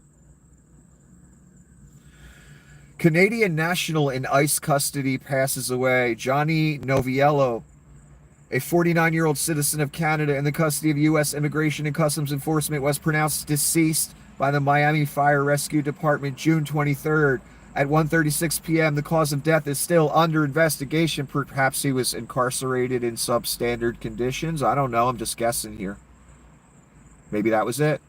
Canadian national in ICE custody passes away. Johnny Noviello, a 49-year-old citizen of Canada in the custody of U.S. Immigration and Customs Enforcement, was pronounced deceased by the Miami Fire Rescue Department June 23rd at 1:36 p.m. The cause of death is still under investigation. Perhaps he was incarcerated in substandard conditions. I don't know. I'm just guessing here. Maybe that was it.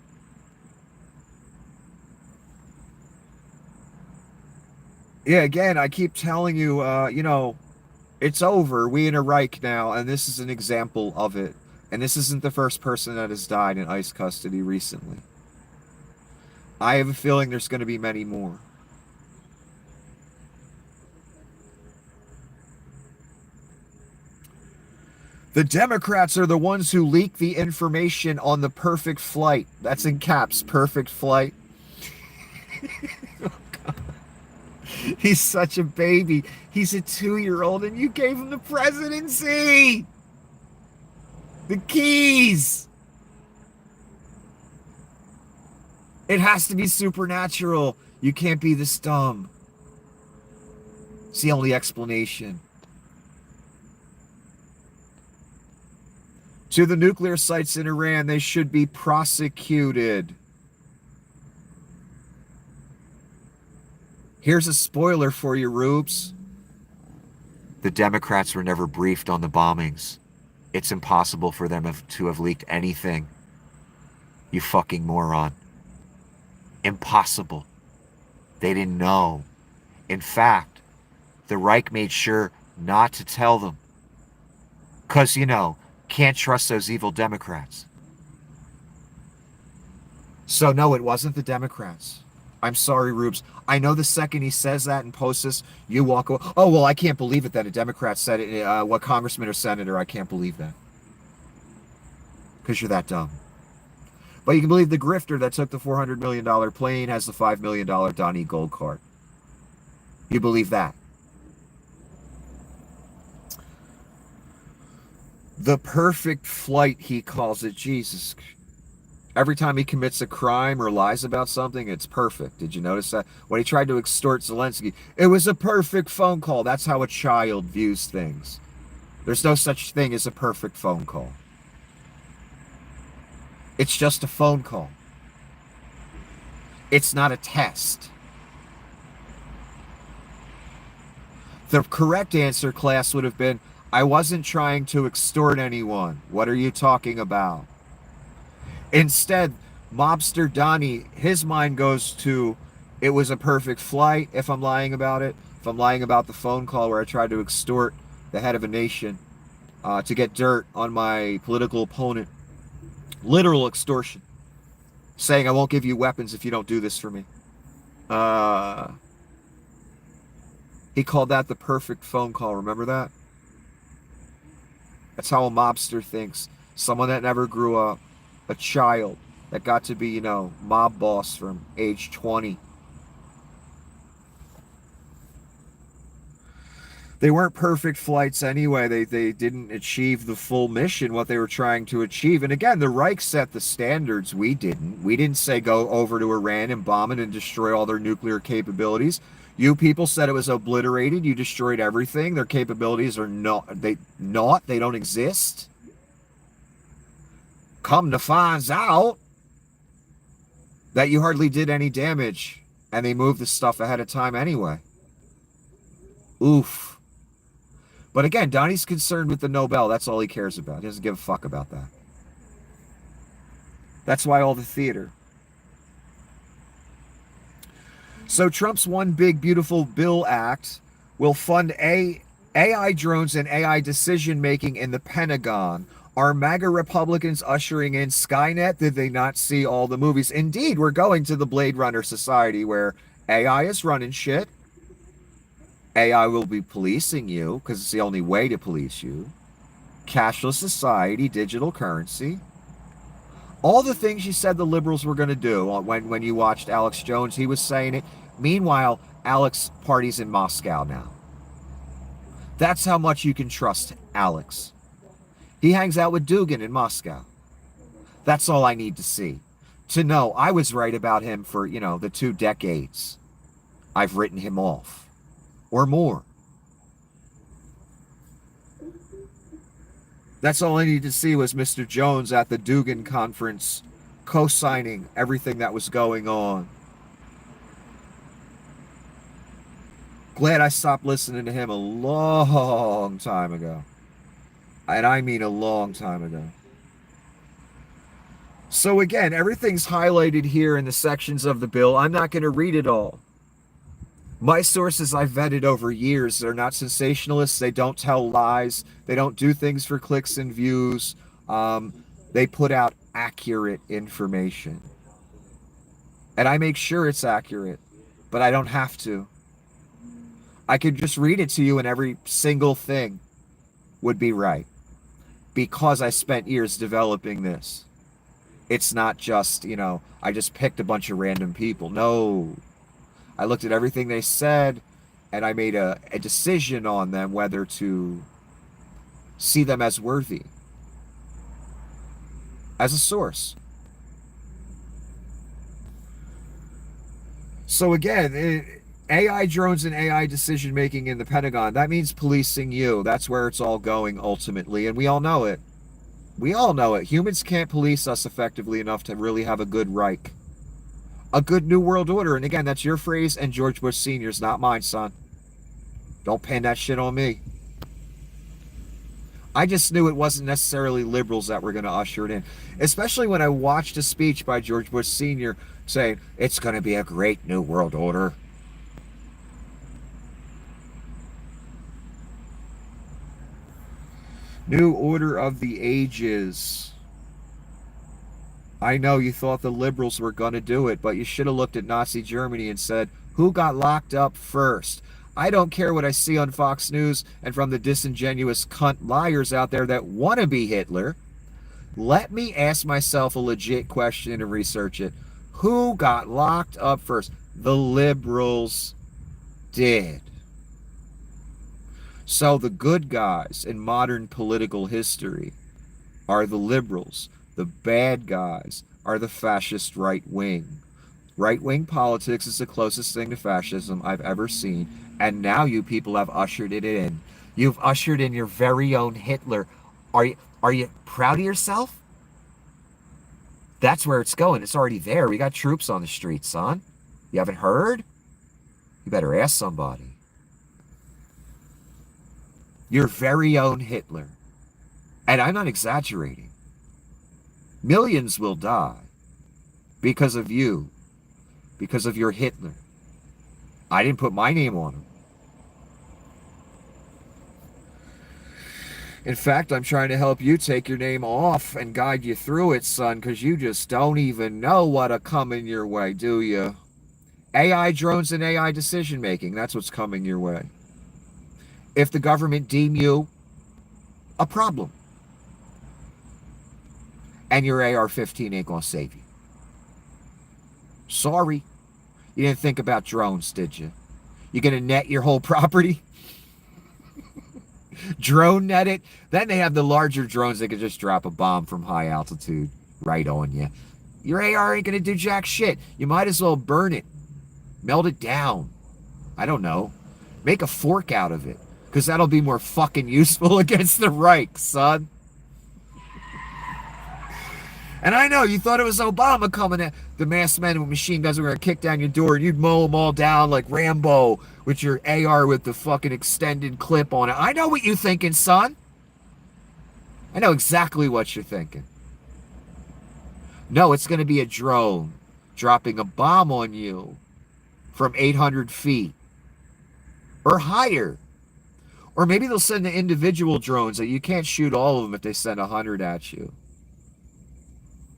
Yeah, again, I keep telling you, it's over. We in a Reich now, and this is an example of it. And this isn't the first person that has died in ICE custody recently. I have a feeling there's going to be many more. The Democrats are the ones who leak the information on the perfect flight. That's in caps, perfect flight. Oh, God. He's such a baby. He's a 2-year-old and you gave him the presidency. The keys. It has to be supernatural. You can't be this dumb. It's the only explanation. To the nuclear sites in Iran, they should be prosecuted. Here's a spoiler for you, Rubes. The Democrats were never briefed on the bombings. It's impossible for them to have leaked anything. You fucking moron. Impossible. They didn't know. In fact, the Reich made sure not to tell them. Because, Can't trust those evil Democrats. So no, it wasn't the Democrats. I'm sorry, Rubes. I know the second he says that and posts this, you walk away. Oh, well, I can't believe it that a Democrat said it. What congressman or senator? I can't believe that. Because you're that dumb. But you can believe the grifter that took the $400 million plane has the $5 million Donnie Gold card. You believe that. The perfect flight, he calls it. Jesus. Every time he commits a crime or lies about something, it's perfect. Did you notice that? When he tried to extort Zelensky, it was a perfect phone call. That's how a child views things. There's no such thing as a perfect phone call. It's just a phone call. It's not a test. The correct answer, class, would have been, I wasn't trying to extort anyone. What are you talking about? Instead, mobster Donnie, his mind goes to, it was a perfect flight if I'm lying about it. If I'm lying about the phone call where I tried to extort the head of a nation to get dirt on my political opponent. Literal extortion. Saying I won't give you weapons if you don't do this for me. He called that the perfect phone call. Remember that? That's how a mobster thinks. Someone that never grew up. A child that got to be, mob boss from age 20. They weren't perfect flights anyway. They didn't achieve the full mission, what they were trying to achieve. And again, the Reich set the standards. We didn't. We didn't say go over to Iran and bomb it and destroy all their nuclear capabilities. You people said it was obliterated. You destroyed everything. Their capabilities are they don't exist. Come to find out that you hardly did any damage and they moved the stuff ahead of time anyway. Oof. But again, Donnie's concerned with the Nobel. That's all he cares about. He doesn't give a fuck about that. That's why all the theater. So Trump's One Big Beautiful Bill Act will fund AI drones and AI decision making in the Pentagon. Are MAGA Republicans ushering in Skynet? Did they not see all the movies? Indeed, we're going to the Blade Runner society where AI is running shit. AI will be policing you because it's the only way to police you. Cashless society, digital currency. All the things you said the liberals were going to do when you watched Alex Jones, he was saying it. Meanwhile, Alex parties in Moscow now. That's how much you can trust Alex. He hangs out with Dugin in Moscow. That's all I need to see. To know I was right about him for, the 2 decades. I've written him off. Or more. That's all I needed to see was Mr. Jones at the Dugin conference co-signing everything that was going on. Glad I stopped listening to him a long time ago. And I mean a long time ago. So again, everything's highlighted here in the sections of the bill. I'm not going to read it all. My sources I've vetted over years. They're not sensationalists. They don't tell lies. They don't do things for clicks and views. They put out accurate information. And I make sure it's accurate, but I don't have to. I could just read it to you and every single thing would be right. Because I spent years developing this. It's not just, I just picked a bunch of random people. No. I looked at everything they said, and I made a decision on them whether to see them as worthy. As a source. So again, AI drones and AI decision making in the Pentagon, that means policing you. That's where it's all going ultimately, and we all know it. We all know it. Humans can't police us effectively enough to really have a good Reich. A good New World Order. And again, that's your phrase and George Bush Sr.'s, not mine, son. Don't pin that shit on me. I just knew it wasn't necessarily liberals that were going to usher it in. Especially when I watched a speech by George Bush Sr. saying, it's going to be a great New World Order. New order of the ages. I know you thought the liberals were going to do it, but you should have looked at Nazi Germany and said, who got locked up first? I don't care what I see on Fox News and from the disingenuous cunt liars out there that want to be Hitler. Let me ask myself a legit question and research it. Who got locked up first? The liberals did. So the good guys in modern political history are the liberals. The bad guys are the fascist right wing. Right wing politics is the closest thing to fascism I've ever seen. And now you people have ushered it in. You've ushered in your very own Hitler. Are you proud of yourself? That's where it's going. It's already there. We got troops on the streets, son. You haven't heard? You better ask somebody. Your very own Hitler. And I'm not exaggerating. Millions will die because of you, because of your Hitler. I didn't put my name on him. In fact, I'm trying to help you take your name off and guide you through it, son, because you just don't even know what'll come in your way, do you? AI drones and AI decision making, that's what's coming your way. If the government deem you a problem, and your AR-15 ain't gonna save you. Sorry. You didn't think about drones, did you? You gonna net your whole property? Drone net it? Then they have the larger drones that can just drop a bomb from high altitude right on you. Your AR ain't gonna do jack shit. You might as well burn it. Melt it down. I don't know. Make a fork out of it. Because that'll be more fucking useful against the Reich, son. And I know, you thought it was Obama coming in. The masked men with machine guns were going to kick down your door and you'd mow them all down like Rambo with your AR with the fucking extended clip on it. I know what you're thinking, son. I know exactly what you're thinking. No, it's going to be a drone dropping a bomb on you from 800 feet or higher. Or maybe they'll send the individual drones that you can't shoot all of them if they send 100 at you.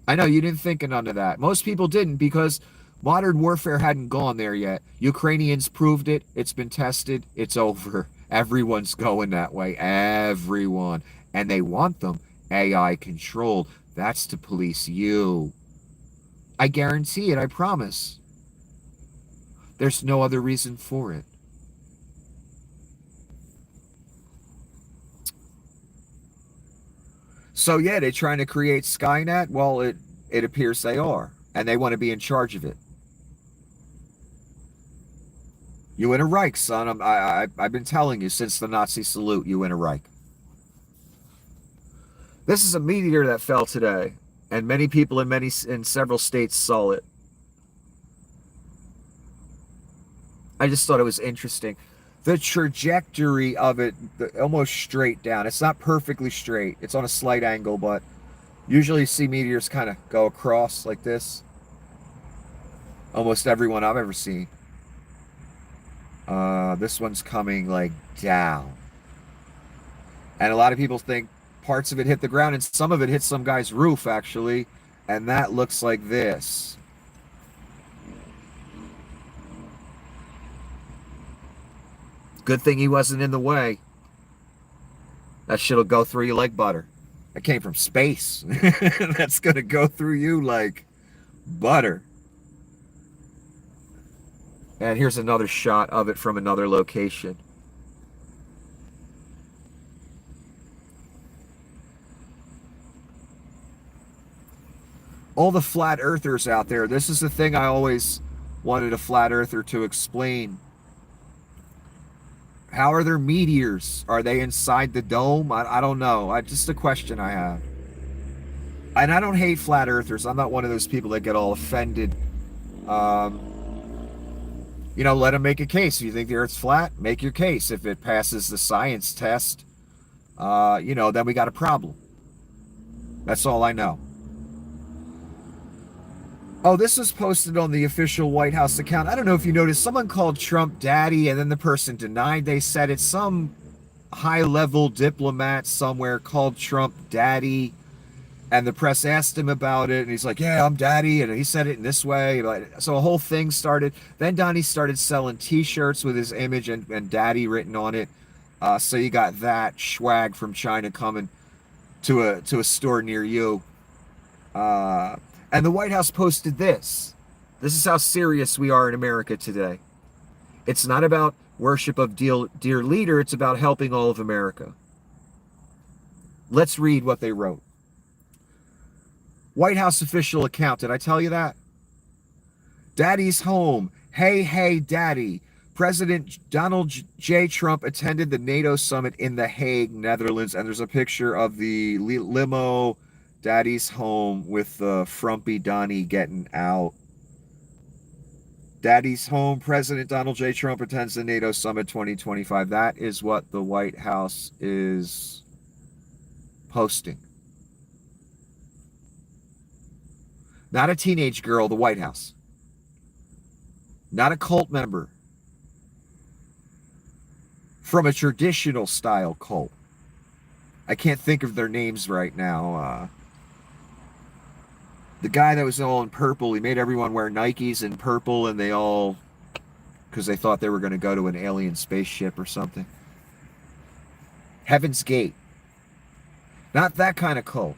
I know you didn't think of none of that. Most people didn't because modern warfare hadn't gone there yet. Ukrainians proved it. It's been tested. It's over. Everyone's going that way. Everyone. And they want them AI controlled. That's to police you. I guarantee it. I promise. There's no other reason for it. So yeah, they're trying to create Skynet. Well, it appears they are. And they want to be in charge of it. You in a Reich, son. I've been telling you since the Nazi salute, you in a Reich. This is a meteor that fell today. And many people in several states saw it. I just thought it was interesting. The trajectory of it, almost straight down. It's not perfectly straight. It's on a slight angle, but usually you see meteors kind of go across like this. Almost every one I've ever seen. This one's coming like down. And a lot of people think parts of it hit the ground and some of it hit some guy's roof, actually. And that looks like this. Good thing he wasn't in the way. That shit'll go through you like butter. That came from space. That's gonna go through you like butter. And here's another shot of it from another location. All the flat earthers out there, this is the thing I always wanted a flat earther to explain. How are there meteors? Are they inside the dome? I don't know. Just a question I have. And I don't hate flat earthers. I'm not one of those people that get all offended. You know, let them make a case. If you think the earth's flat, make your case. If it passes the science test, you know, then we got a problem. That's all I know. Oh, this was posted on the official White House account. I don't know if you noticed, someone called Trump daddy, and then the person denied they said it. Some high-level diplomat somewhere called Trump daddy, and the press asked him about it, and he's like, yeah, I'm daddy, and he said it in this way. So a whole thing started. Then Donnie started selling t-shirts with his image and daddy written on it. So you got that swag from China coming to a store near you. And the White House posted this. This is how serious we are in America today. It's not about worship of dear leader. It's about helping all of America. Let's read what they wrote. White House official account. Did I tell you that? Daddy's home. Hey, hey, daddy. President Donald J. Trump attended the NATO summit in The Hague, Netherlands, and there's a picture of the limo, Daddy's home, with frumpy Donnie getting out. Daddy's home. President Donald J. Trump attends the NATO summit 2025. That is what the White House is posting. Not a teenage girl, the White House. Not a cult member. From a traditional style cult. I can't think of their names right now. The guy that was all in purple, he made everyone wear Nikes in purple, and they all, because they thought they were going to go to an alien spaceship or something. Heaven's Gate. Not that kind of cult.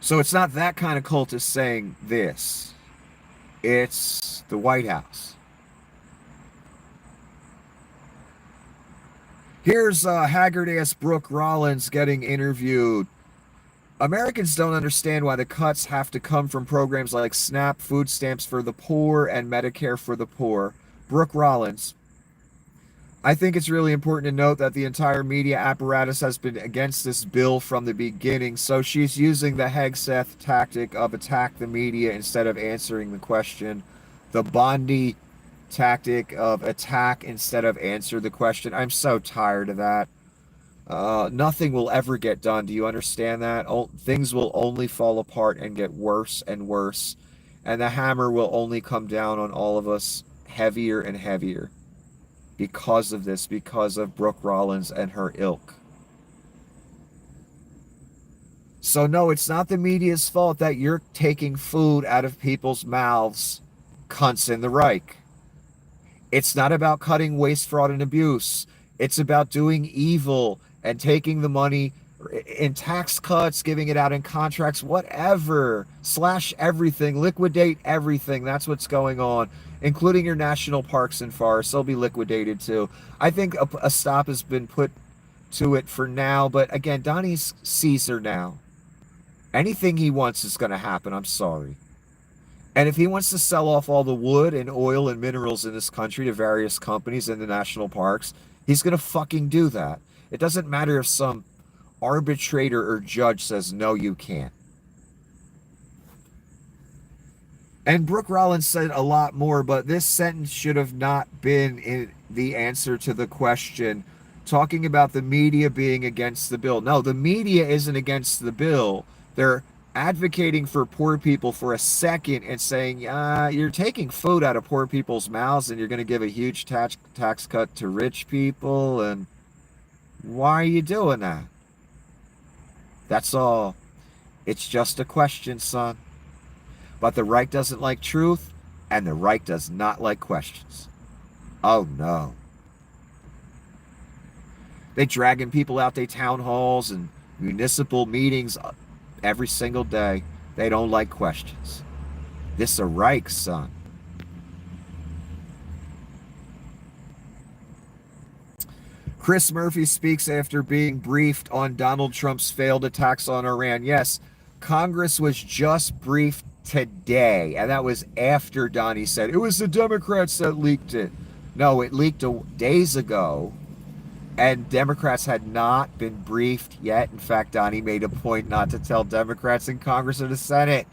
So it's not that kind of cult as saying this. It's the White House. Here's haggard-ass Brooke Rollins getting interviewed. Americans don't understand why the cuts have to come from programs like SNAP, food stamps for the poor, and Medicare for the poor. Brooke Rollins. I think it's really important to note that the entire media apparatus has been against this bill from the beginning, so she's using the Hegseth tactic of attack the media instead of answering the question. The Bondi tactic of attack instead of answer the question. I'm so tired of that. Nothing will ever get done. Do you understand that? Things will only fall apart and get worse and worse. And the hammer will only come down on all of us heavier and heavier. Because of this, because of Brooke Rollins and her ilk. So no, it's not the media's fault that you're taking food out of people's mouths, cunts in the Reich. It's not about cutting waste, fraud, and abuse. It's about doing evil and taking the money in tax cuts, giving it out in contracts, whatever. Slash everything, liquidate everything. That's what's going on, including your national parks and forests. They'll be liquidated too. I think a stop has been put to it for now, but again, Donnie's Caesar now. Anything he wants is going to happen. I'm sorry. And if he wants to sell off all the wood and oil and minerals in this country to various companies in the national parks, he's going to fucking do that. It doesn't matter if some arbitrator or judge says, no, you can't. And Brooke Rollins said a lot more, but this sentence should have not been in the answer to the question, talking about the media being against the bill. No, the media isn't against the bill. They're advocating for poor people for a second and saying, you're taking food out of poor people's mouths and you're going to give a huge tax cut to rich people. And why are you doing that? That's all. It's just a question, son. But the Reich doesn't like truth, and the Reich does not like questions. Oh, no. They dragging people out to town halls and municipal meetings every single day. They don't like questions. This is a Reich, son. Chris Murphy speaks after being briefed on Donald Trump's failed attacks on Iran. Yes, Congress was just briefed today, and that was after Donnie said it was the Democrats that leaked it. No, it leaked days ago, and Democrats had not been briefed yet. In fact, Donnie made a point not to tell Democrats in Congress or the Senate.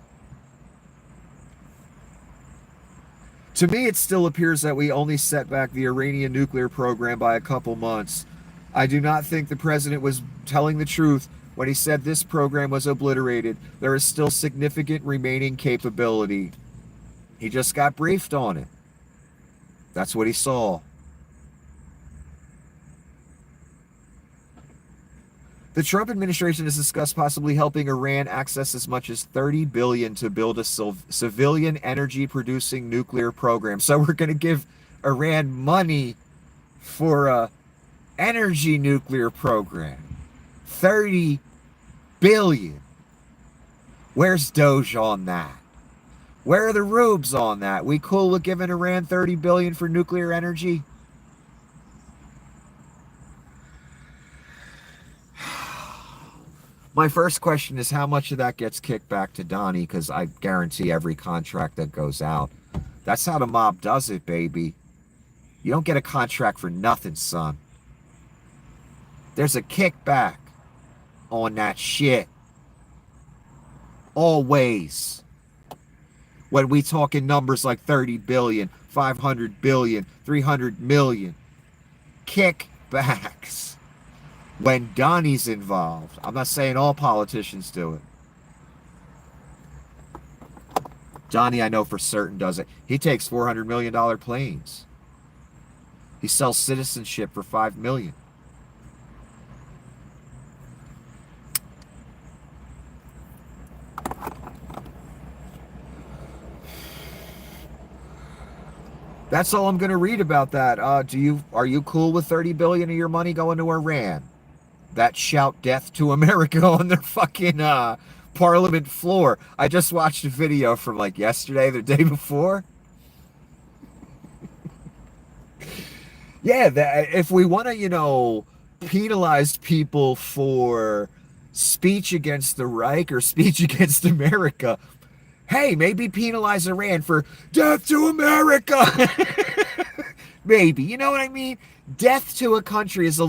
To me, it still appears that we only set back the Iranian nuclear program by a couple months. I do not think the president was telling the truth when he said this program was obliterated. There is still significant remaining capability. He just got briefed on it. That's what he saw. The Trump administration has discussed possibly helping Iran access as much as $30 billion to build a civilian energy producing nuclear program. So we're going to give Iran money for a energy nuclear program. 30 billion. Where's Doge on that? Where are the rubes on that? We cool with giving Iran 30 billion for nuclear energy? My first question is how much of that gets kicked back to Donnie, because I guarantee every contract that goes out. That's how the mob does it, baby. You don't get a contract for nothing, son. There's a kickback on that shit. Always. When we talk in numbers like 30 billion, 500 billion, 300 million. Kickbacks. When Donnie's involved. I'm not saying all politicians do it. Donnie, I know for certain, does it. He takes $400 million planes. He sells citizenship for $5 million. That's all I'm going to read about that. Are you cool with 30 billion of your money going to Iran? That shout death to America on their fucking parliament floor. I just watched a video from like yesterday, the day before. Yeah, if we want to, penalize people for speech against the Reich or speech against America, hey, maybe penalize Iran for death to America. Maybe, you know what I mean? Death to a country is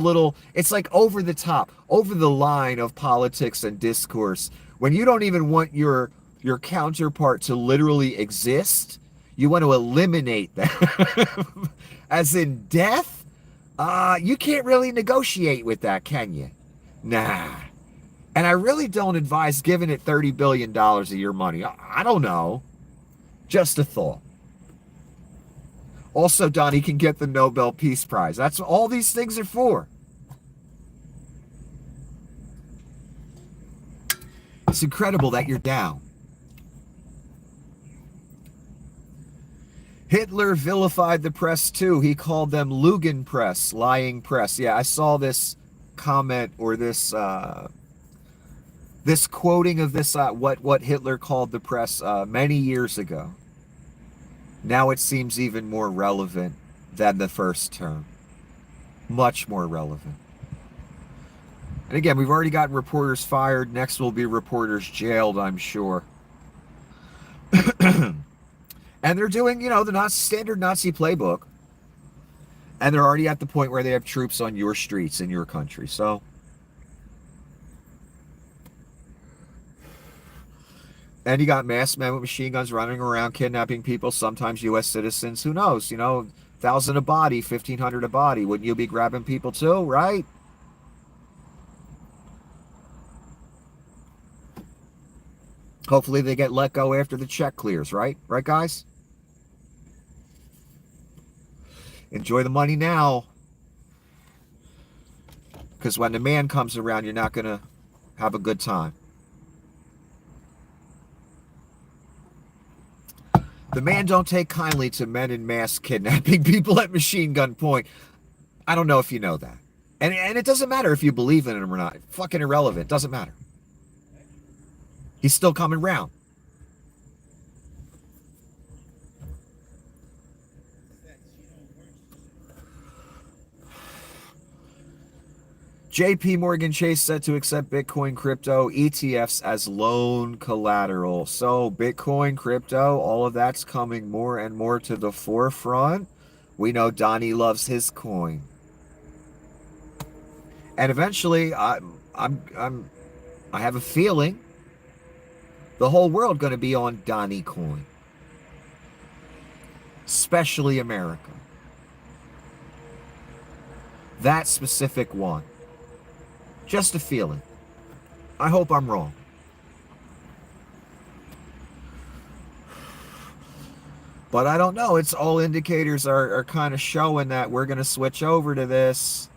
it's like over the top, over the line of politics and discourse. When you don't even want your counterpart to literally exist, you want to eliminate them. As in death, you can't really negotiate with that, can you? Nah. And I really don't advise giving it $30 billion of your money. I don't know. Just a thought. Also, Donnie can get the Nobel Peace Prize. That's what all these things are for. It's incredible that you're down. Hitler vilified the press too. He called them Lügen press, lying press. Yeah, I saw this comment or this quoting of this what Hitler called the press many years ago. Now it seems even more relevant than the first term. Much more relevant. And again, we've already gotten reporters fired. Next will be reporters jailed, I'm sure. And they're doing, the standard Nazi playbook. And they're already at the point where they have troops on your streets in your country. So, and you got masked men with machine guns running around kidnapping people, sometimes U.S. citizens. Who knows? 1,000 a body, 1,500 a body. Wouldn't you be grabbing people too, right? Hopefully they get let go after the check clears, right? Right, guys? Enjoy the money now. Because when the man comes around, you're not going to have a good time. The man don't take kindly to men in mass kidnapping people at machine gun point. I don't know if you know that. And it doesn't matter if you believe in him or not. Fucking irrelevant. Doesn't matter. He's still coming round. JP Morgan Chase set to accept Bitcoin crypto ETFs as loan collateral. So Bitcoin, crypto, all of that's coming more and more to the forefront. We know Donnie loves his coin. And eventually, I have a feeling the whole world going to be on Donnie coin. Especially America. That specific one. Just a feeling. I hope I'm wrong. But I don't know. It's all indicators are kind of showing that we're going to switch over to this.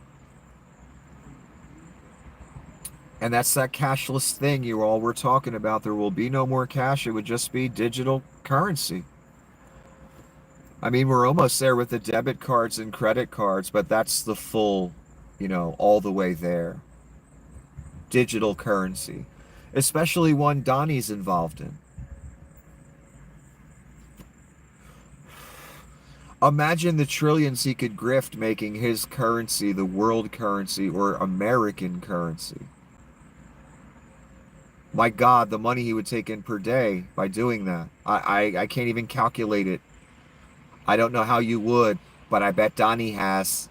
And that's that cashless thing you all were talking about. There will be no more cash. It would just be digital currency. I mean, we're almost there with the debit cards and credit cards, but that's the full, all the way there. Digital currency, especially one Donnie's involved in. Imagine the trillions he could grift making his currency the world currency or American currency. My God, the money he would take in per day by doing that. I can't even calculate it. I don't know how you would, but I bet Donnie has.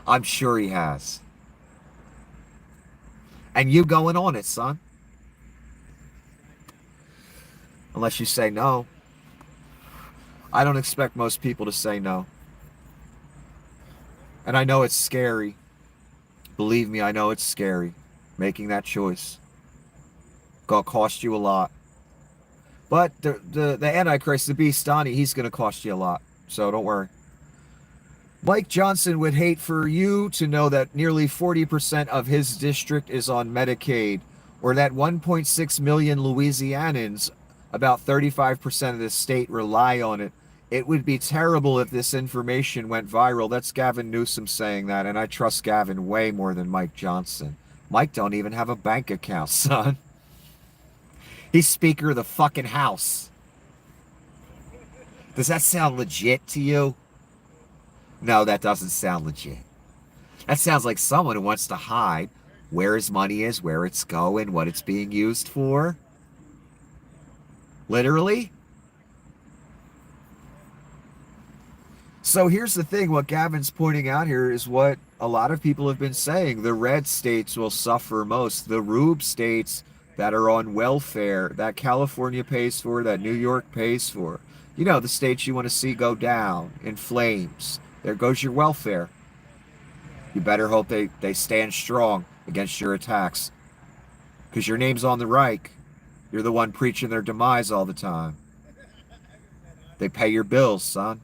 I'm sure he has. And you going on it, son. Unless you say no. I don't expect most people to say no. And I know it's scary. Believe me, I know it's scary. Making that choice. Gonna cost you a lot. But the Antichrist, the beast, Donnie, he's gonna cost you a lot. So don't worry. Mike Johnson would hate for you to know that nearly 40% of his district is on Medicaid, or that 1.6 million Louisianans, about 35% of the state, rely on it. It would be terrible if this information went viral. That's Gavin Newsom saying that, and I trust Gavin way more than Mike Johnson. Mike don't even have a bank account, son. He's Speaker of the fucking House. Does that sound legit to you? No, that doesn't sound legit. That sounds like someone who wants to hide where his money is, where it's going, what it's being used for. Literally. So here's the thing, what Gavin's pointing out here is what a lot of people have been saying. The red states will suffer most. The rube states that are on welfare, that California pays for, that New York pays for. The states you want to see go down in flames. There goes your welfare. You better hope they stand strong against your attacks. Because your name's on the Reich. You're the one preaching their demise all the time. They pay your bills, son.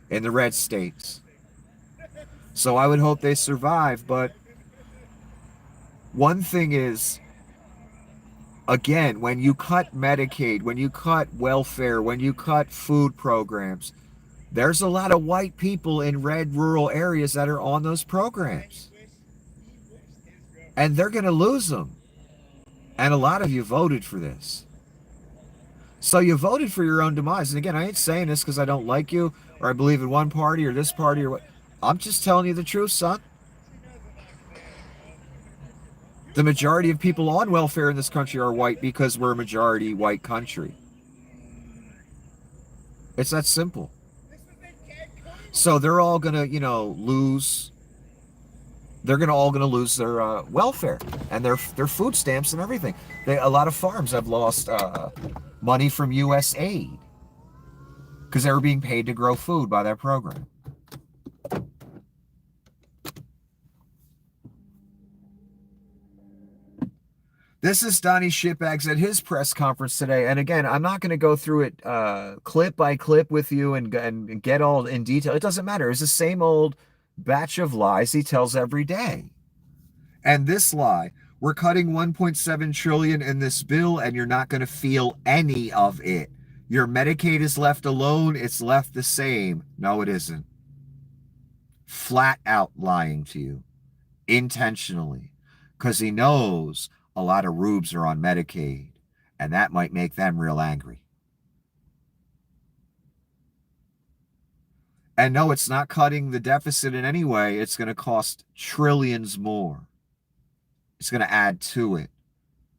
In the red states. So I would hope they survive, but one thing is, again, when you cut Medicaid, when you cut welfare, when you cut food programs, there's a lot of white people in red rural areas that are on those programs. And they're going to lose them. And a lot of you voted for this. So you voted for your own demise. And again, I ain't saying this because I don't like you or I believe in one party or this party or what. I'm just telling you the truth, son. The majority of people on welfare in this country are white because we're a majority white country. It's that simple. So they're all going to, lose. They're all going to lose their welfare and their food stamps and everything. A lot of farms have lost money from U.S. aid because they were being paid to grow food by that program. This is Donnie Shitbags at his press conference today. And again, I'm not going to go through it clip by clip with you and get all in detail. It doesn't matter. It's the same old batch of lies he tells every day. And this lie, we're cutting 1.7 trillion in this bill and you're not going to feel any of it. Your Medicaid is left alone. It's left the same. No, it isn't. Flat out lying to you intentionally because he knows a lot of rubes are on Medicaid and that might make them real angry. And no, it's not cutting the deficit in any way. It's going to cost trillions more. It's going to add to it.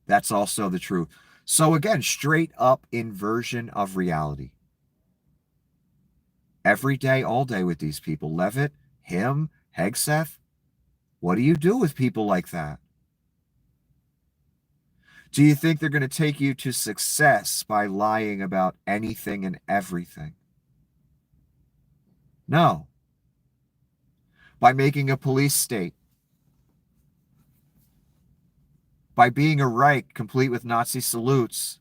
That's also the truth. So again, straight up inversion of reality. Every day, all day with these people. Levitt, him, Hegseth. What do you do with people like that? Do you think they're going to take you to success by lying about anything and everything? No. By making a police state. By being a Reich complete with Nazi salutes.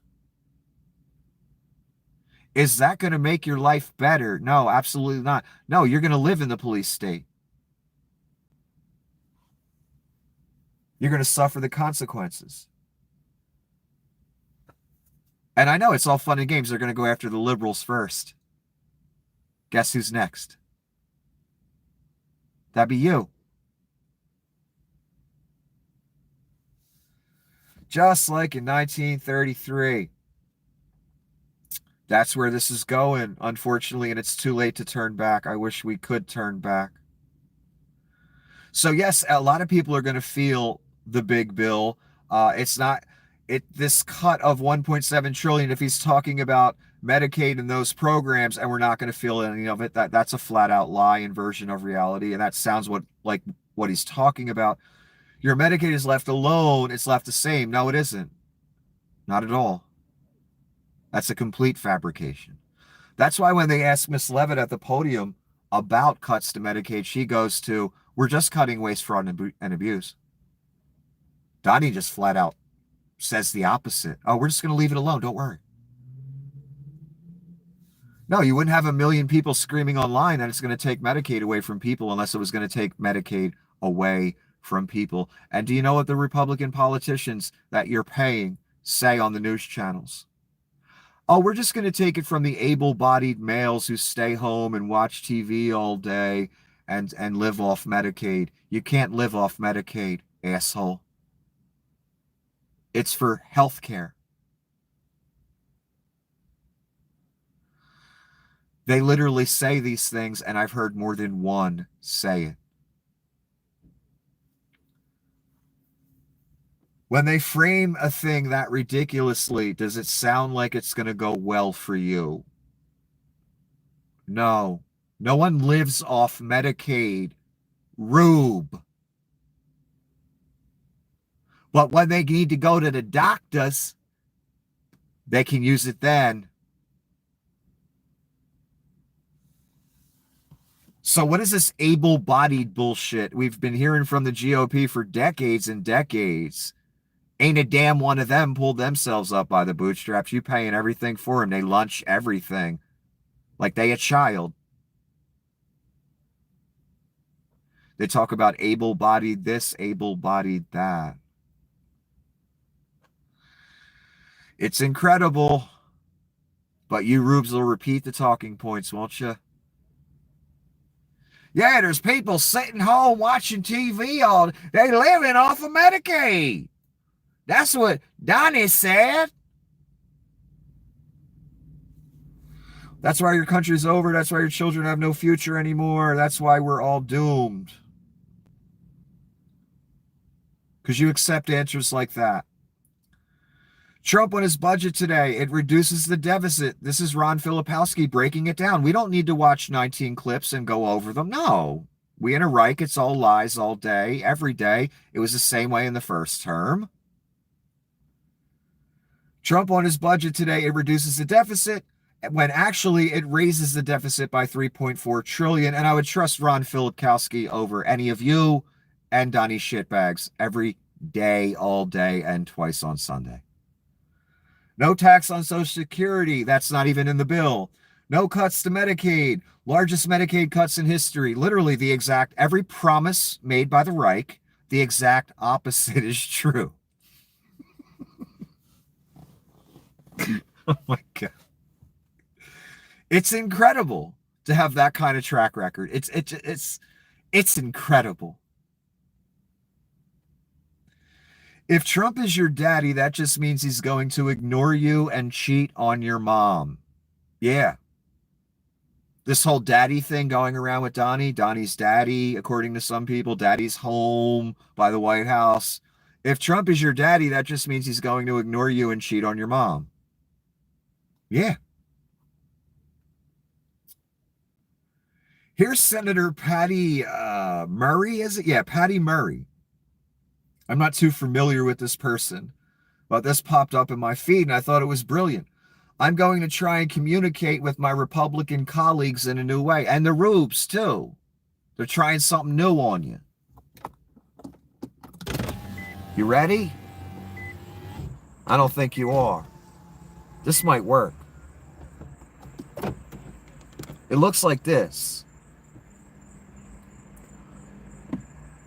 Is that going to make your life better? No, absolutely not. No, you're going to live in the police state. You're going to suffer the consequences. And I know it's all fun and games. They're going to go after the liberals first. Guess who's next? That'd be you. Just like in 1933. That's where this is going, unfortunately, and it's too late to turn back. I wish we could turn back. So yes, a lot of people are going to feel the big bill. It's not this cut of 1.7 trillion. If he's talking about Medicaid and those programs, and we're not going to feel any of it, that's a flat out lie and version of reality, and that sounds like what he's talking about. Your Medicaid is left alone; it's left the same. No, it isn't. Not at all. That's a complete fabrication. That's why when they ask Miss Levitt at the podium about cuts to Medicaid, she goes to, we're just cutting waste, fraud, and abuse. Donnie just flat out says the opposite. Oh, we're just going to leave it alone. Don't worry. No, you wouldn't have a million people screaming online that it's going to take Medicaid away from people unless it was going to take Medicaid away from people. And do you know what the Republican politicians that you're paying say on the news channels? Oh, we're just going to take it from the able-bodied males who stay home and watch TV all day and live off Medicaid. You can't live off Medicaid, asshole. It's for health care. They literally say these things, and I've heard more than one say it. When they frame a thing that ridiculously, does it sound like it's going to go well for you? No. No one lives off Medicaid. Rube. But when they need to go to the doctors, they can use it then. So what is this able-bodied bullshit we've been hearing from the GOP for decades and decades? Ain't a damn one of them pulled themselves up by the bootstraps. You paying everything for them. They lunch everything like they a child. They talk about able-bodied this, able-bodied that. It's incredible. But you rubes will repeat the talking points, won't you? Yeah, there's people sitting home watching TV all day. They living off of Medicaid. That's what Donnie said. That's why your country's over. That's why your children have no future anymore. That's why we're all doomed. Because you accept answers like that. Trump on his budget today, it reduces the deficit. This is Ron Filipowski breaking it down. We don't need to watch 19 clips and go over them. No. We in a Reich, it's all lies all day, every day. It was the same way in the first term. Trump on his budget today, it reduces the deficit when actually it raises the deficit by 3.4 trillion. And I would trust Ron Filipowski over any of you and Donnie shitbags every day, all day, and twice on Sunday. No tax on Social Security. That's not even in the bill. No cuts to Medicaid. Largest Medicaid cuts in history. Literally the exact, every promise made by the Reich, the exact opposite is true. Oh my God. It's incredible to have that kind of track record. It's incredible. If Trump is your daddy, that just means he's going to ignore you and cheat on your mom. Yeah. This whole daddy thing going around with Donnie's daddy, according to some people, daddy's home by the White House. If Trump is your daddy, that just means he's going to ignore you and cheat on your mom. Yeah. Here's Senator Patty Murray, is it? Yeah, Patty Murray. I'm not too familiar with this person, but this popped up in my feed and I thought it was brilliant. I'm going to try and communicate with my Republican colleagues in a new way. And the Rubes, too. They're trying something new on you. You ready? I don't think you are. This might work. It looks like this.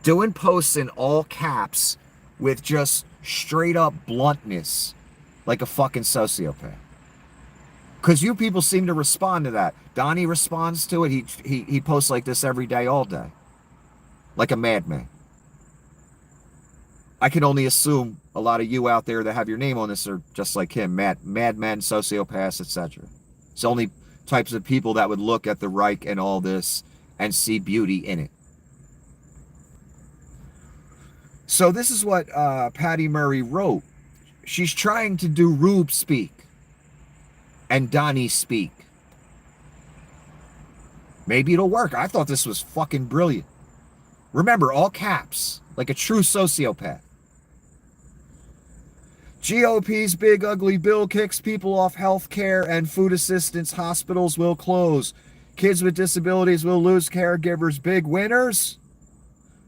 Doing posts in all caps with just straight up bluntness like a fucking sociopath. Because you people seem to respond to that. Donnie responds to it. He posts like this every day, all day, like a madman. I can only assume a lot of you out there that have your name on this are just like him, madmen, sociopaths, etc. It's the only types of people that would look at the Reich and all this and see beauty in it. So this is what Patty Murray wrote. She's trying to do Rube speak and Donnie speak. Maybe it'll work. I thought this was fucking brilliant. Remember, all caps, like a true sociopath. GOP's big ugly bill kicks people off health care and food assistance. Hospitals will close. Kids with disabilities will lose caregivers. Big winners?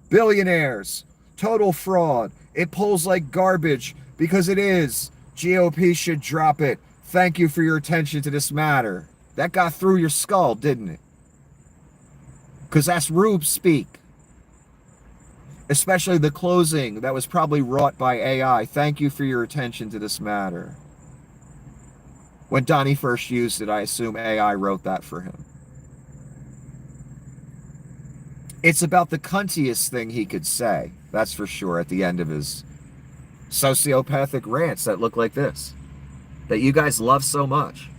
Billionaires. Total fraud. It pulls like garbage because it is. GOP should drop it. Thank you for your attention to this matter. That got through your skull, didn't it? Because that's Rube speak. Especially the closing that was probably wrought by AI. Thank you for your attention to this matter. When Donnie first used it, I assume AI wrote that for him. It's about the cuntiest thing he could say, that's for sure, at the end of his sociopathic rants that look like this, that you guys love so much.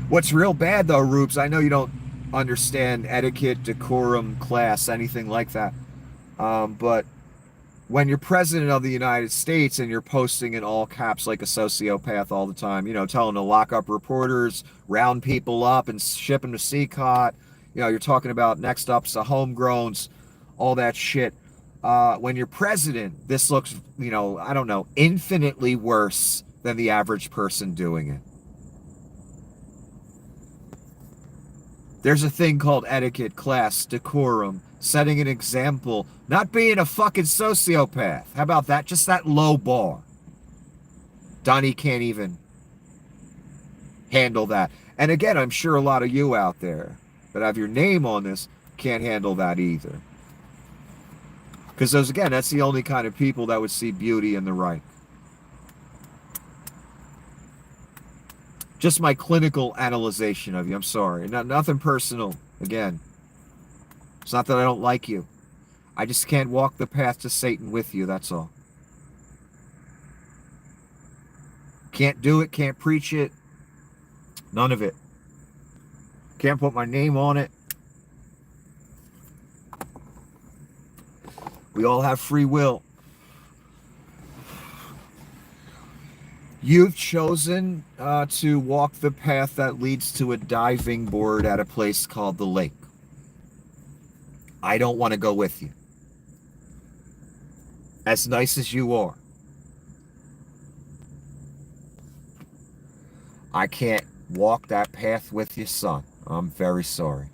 What's real bad, though, Rubes, I know you don't understand etiquette, decorum, class, anything like that. But when you're president of the United States and you're posting in all caps like a sociopath all the time, you know, telling to lock up reporters, round people up and ship them to CCOT, you know, you're talking about next up's the homegrowns, all that shit. When you're president, this looks, you know, I don't know, infinitely worse than the average person doing it. There's a thing called etiquette, class, decorum, setting an example, not being a fucking sociopath. How about that? Just that low bar. Donnie can't even handle that. And again, I'm sure a lot of you out there that have your name on this can't handle that either. Because those, again, that's the only kind of people that would see beauty in the Reich. Just my clinical analyzation of you. I'm sorry. Nothing personal. Again, it's not that I don't like you. I just can't walk the path to Satan with you. That's all. Can't do it. Can't preach it. None of it. Can't put my name on it. We all have free will. You've chosen to walk the path that leads to a diving board at a place called the lake. I don't want to go with you. As nice as you are, I can't walk that path with you, son. I'm very sorry.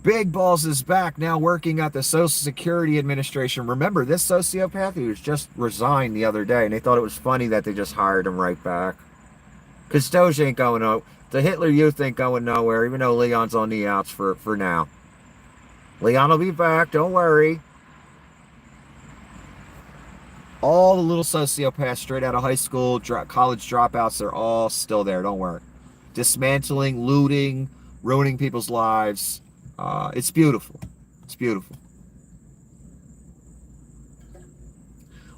Big Balls is back, now working at the Social Security Administration. Remember, this sociopath, he was just resigned the other day, and they thought it was funny that they just hired him right back. Because Doge ain't going nowhere. The Hitler Youth ain't going nowhere, even though Leon's on the outs for now. Leon will be back, don't worry. All the little sociopaths straight out of high school, college dropouts, they're all still there, don't worry. Dismantling, looting, ruining people's lives. It's beautiful. It's beautiful.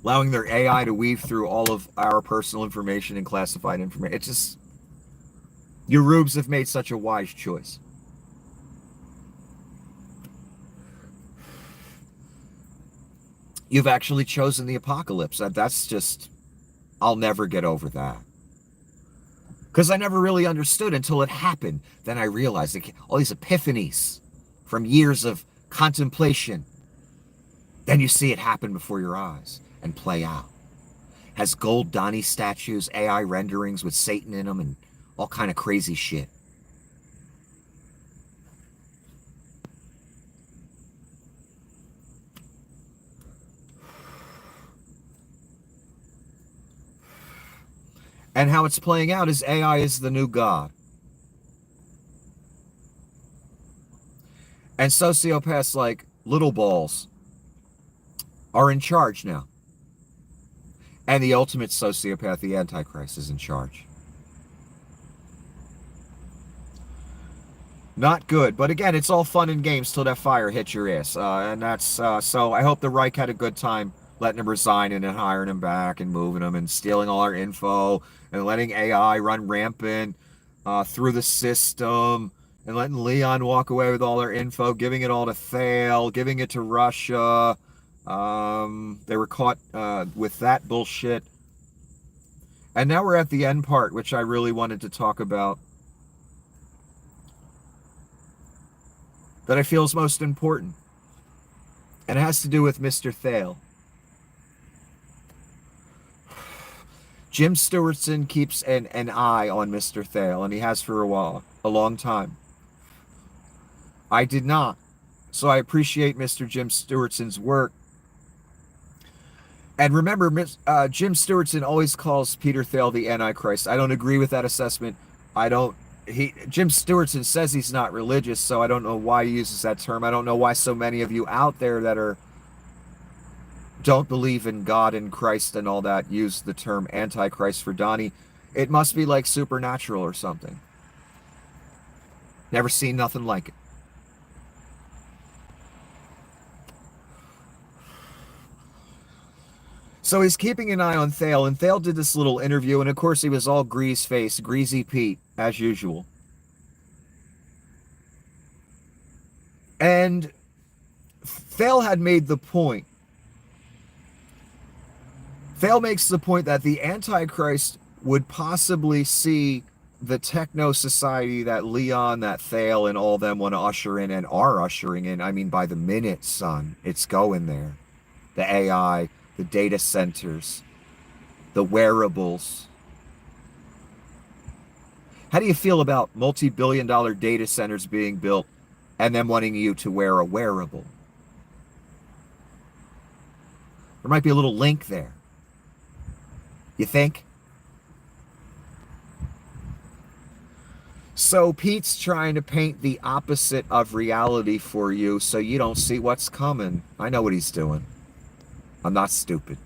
Allowing their AI to weave through all of our personal information and classified information. It's just, your rubes have made such a wise choice. You've actually chosen the apocalypse. That's just, I'll never get over that. Because I never really understood until it happened. Then I realized all these epiphanies from years of contemplation. Then you see it happen before your eyes and play out. Has gold Donnie statues, AI renderings with Satan in them, and all kind of crazy shit. And how it's playing out is AI is the new God. And sociopaths like little balls are in charge now. And the ultimate sociopath, the Antichrist, is in charge. Not good. But again, it's all fun and games till that fire hits your ass. And that's so I hope the Reich had a good time letting him resign and then hiring him back and moving him and stealing all our info and letting AI run rampant through the system and letting Leon walk away with all our info, giving it all to Thale, giving it to Russia. They were caught with that bullshit. And now we're at the end part, which I really wanted to talk about, that I feel is most important. And it has to do with Mr. Thale. Jim Stewartson keeps an eye on Mr. Thale, and he has for a long time. I did not. So I appreciate Mr. Jim Stewartson's work. And remember, Jim Stewartson always calls Peter Thale the Antichrist. I don't agree with that assessment. Jim Stewartson says he's not religious, so I don't know why he uses that term. I don't know why so many of you out there that don't believe in God and Christ and all that use the term Antichrist for Donnie. It must be like supernatural or something. Never seen nothing like it. So he's keeping an eye on Thale, and Thale did this little interview, and of course he was all grease-faced, greasy Pete, as usual. And Thale had made the point. Thale makes the point that the Antichrist would possibly see the techno society that Leon, that Thale, and all them want to usher in and are ushering in. I mean, by the minute, son, it's going there. The AI, the data centers, the wearables. How do you feel about multi-billion-dollar data centers being built and them wanting you to wear a wearable? There might be a little link there. You think? So Pete's trying to paint the opposite of reality for you so you don't see what's coming. I know what he's doing. I'm not stupid.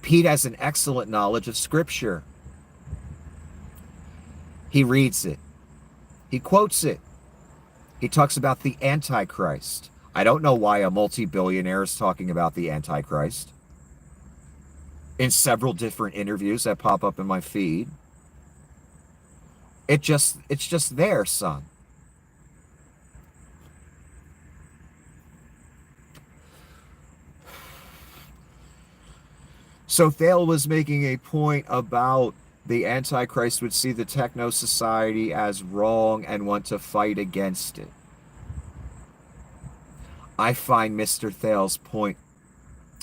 Pete has an excellent knowledge of Scripture. He reads it. He quotes it. He talks about the Antichrist. I don't know why a multi-billionaire is talking about the Antichrist in several different interviews that pop up in my feed. It's just there, son. So Thale was making a point about the Antichrist would see the techno society as wrong and want to fight against it. I find Mr. Thale's point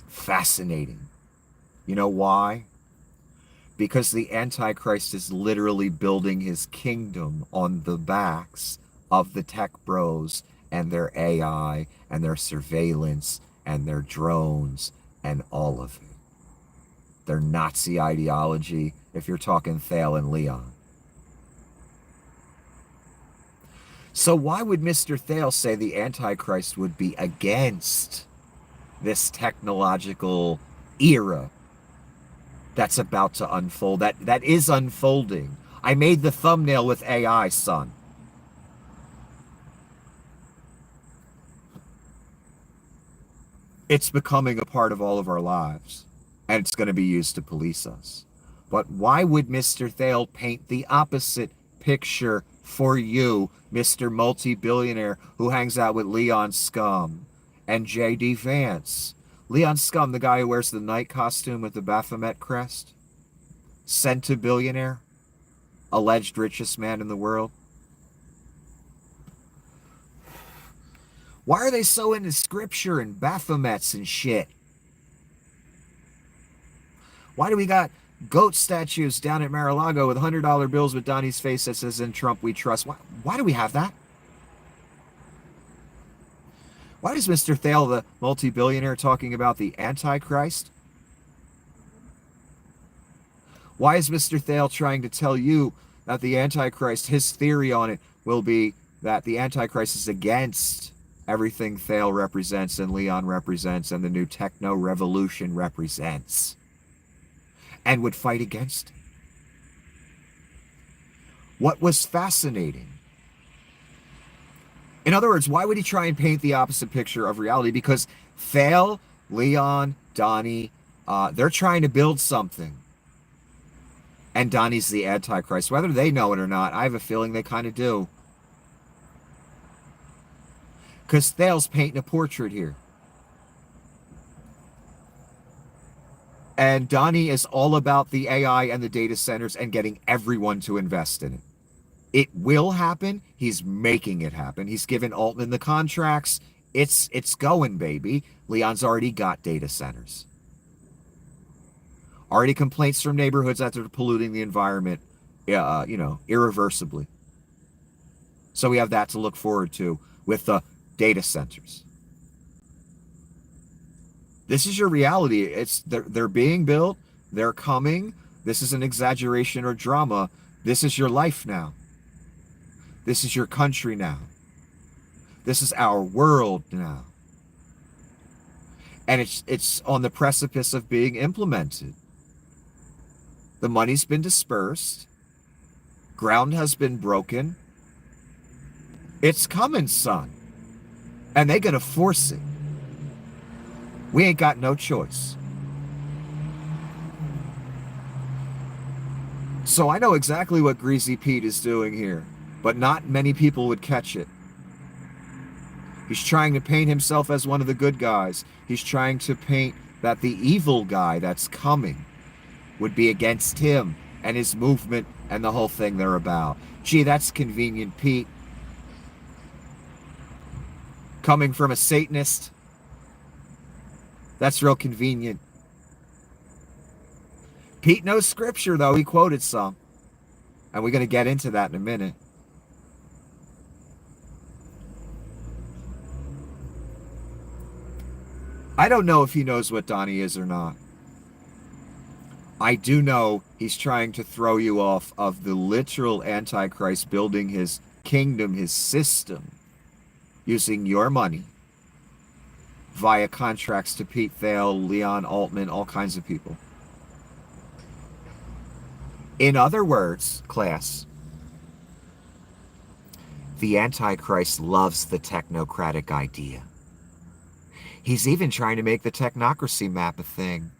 fascinating. You know why? Because the Antichrist is literally building his kingdom on the backs of the tech bros and their AI and their surveillance and their drones and all of it. Their Nazi ideology, if you're talking Thale and Leon. So why would Mr. Thale say the Antichrist would be against this technological era that's about to unfold, that is unfolding? I made the thumbnail with AI, son. It's becoming a part of all of our lives, and it's going to be used to police us. But why would Mr. Thale paint the opposite picture for you, Mr. Multi-Billionaire who hangs out with Leon Scum and J.D. Vance? Leon Scum, the guy who wears the night costume with the Baphomet crest? Centibillionaire? Alleged richest man in the world? Why are they so into scripture and Baphomets and shit? Why do we got goat statues down at Mar-a-Lago with $100 bills with Donnie's face that says, "In Trump we trust"? Why do we have that? Why does Mr. Thale, the multi-billionaire, talking about the Antichrist? Why is Mr. Thale trying to tell you that the Antichrist, his theory on it will be that the Antichrist is against everything Thale represents and Leon represents and the new techno revolution represents, and would fight against it. What was fascinating? In other words, why would he try and paint the opposite picture of reality? Because Thale, Leon, Donnie, they're trying to build something. And Donnie's the Antichrist. Whether they know it or not, I have a feeling they kind of do. Because Thale's painting a portrait here. And Donnie is all about the AI and the data centers and getting everyone to invest in it. It will happen. He's making it happen. He's given Altman the contracts. It's going, baby. Leon's already got data centers. Already complaints from neighborhoods that they're polluting the environment, irreversibly. So we have that to look forward to with the data centers. This is your reality. They're being built. They're coming. This is an exaggeration or drama. This is your life now. This is your country now. This is our world now. And it's on the precipice of being implemented. The money's been dispersed. Ground has been broken. It's coming, son. And they're going to force it. We ain't got no choice. So I know exactly what Greasy Pete is doing here, but not many people would catch it. He's trying to paint himself as one of the good guys. He's trying to paint that the evil guy that's coming would be against him and his movement and the whole thing they're about. Gee, that's convenient, Pete. Coming from a Satanist, that's real convenient. Pete knows scripture, though. He quoted some. And we're going to get into that in a minute. I don't know if he knows what Donnie is or not. I do know he's trying to throw you off of the literal Antichrist building his kingdom, his system, using your money via contracts to Pete Thale, Leon Altman, all kinds of people. In other words, class, the Antichrist loves the technocratic idea. He's even trying to make the technocracy map a thing.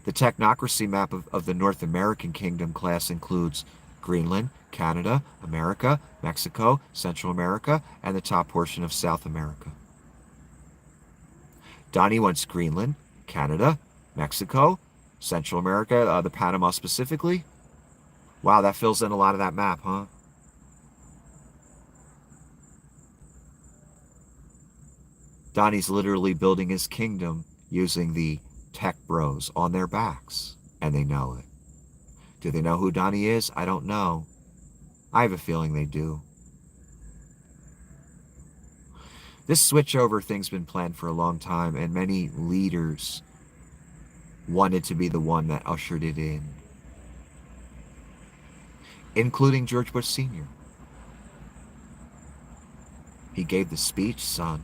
The technocracy map of the North American kingdom, class, includes Greenland, Canada, America, Mexico, Central America, and the top portion of South America. Donnie wants Greenland, Canada, Mexico, Central America, the Panama specifically. Wow, that fills in a lot of that map, huh? Donnie's literally building his kingdom using the tech bros on their backs, and they know it. Do they know who Donnie is? I don't know. I have a feeling they do. This switchover thing's been planned for a long time, and many leaders wanted to be the one that ushered it in, including George Bush Sr. He gave the speech, son.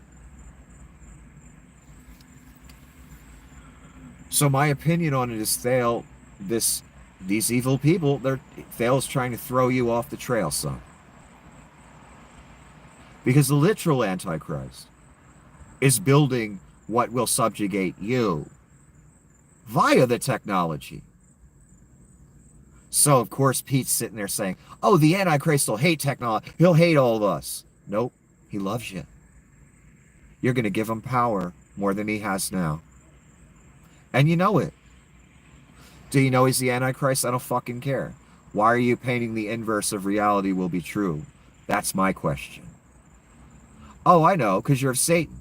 So my opinion on it is Thale, these evil people, Thale's trying to throw you off the trail, son. Because the literal Antichrist is building what will subjugate you via the technology. So, of course, Pete's sitting there saying, oh, the Antichrist will hate technology. He'll hate all of us. Nope, he loves you. You're going to give him power more than he has now. And you know it. Do you know he's the Antichrist? I don't fucking care. Why are you painting the inverse of reality will be true? That's my question. Oh, I know, because you're of Satan.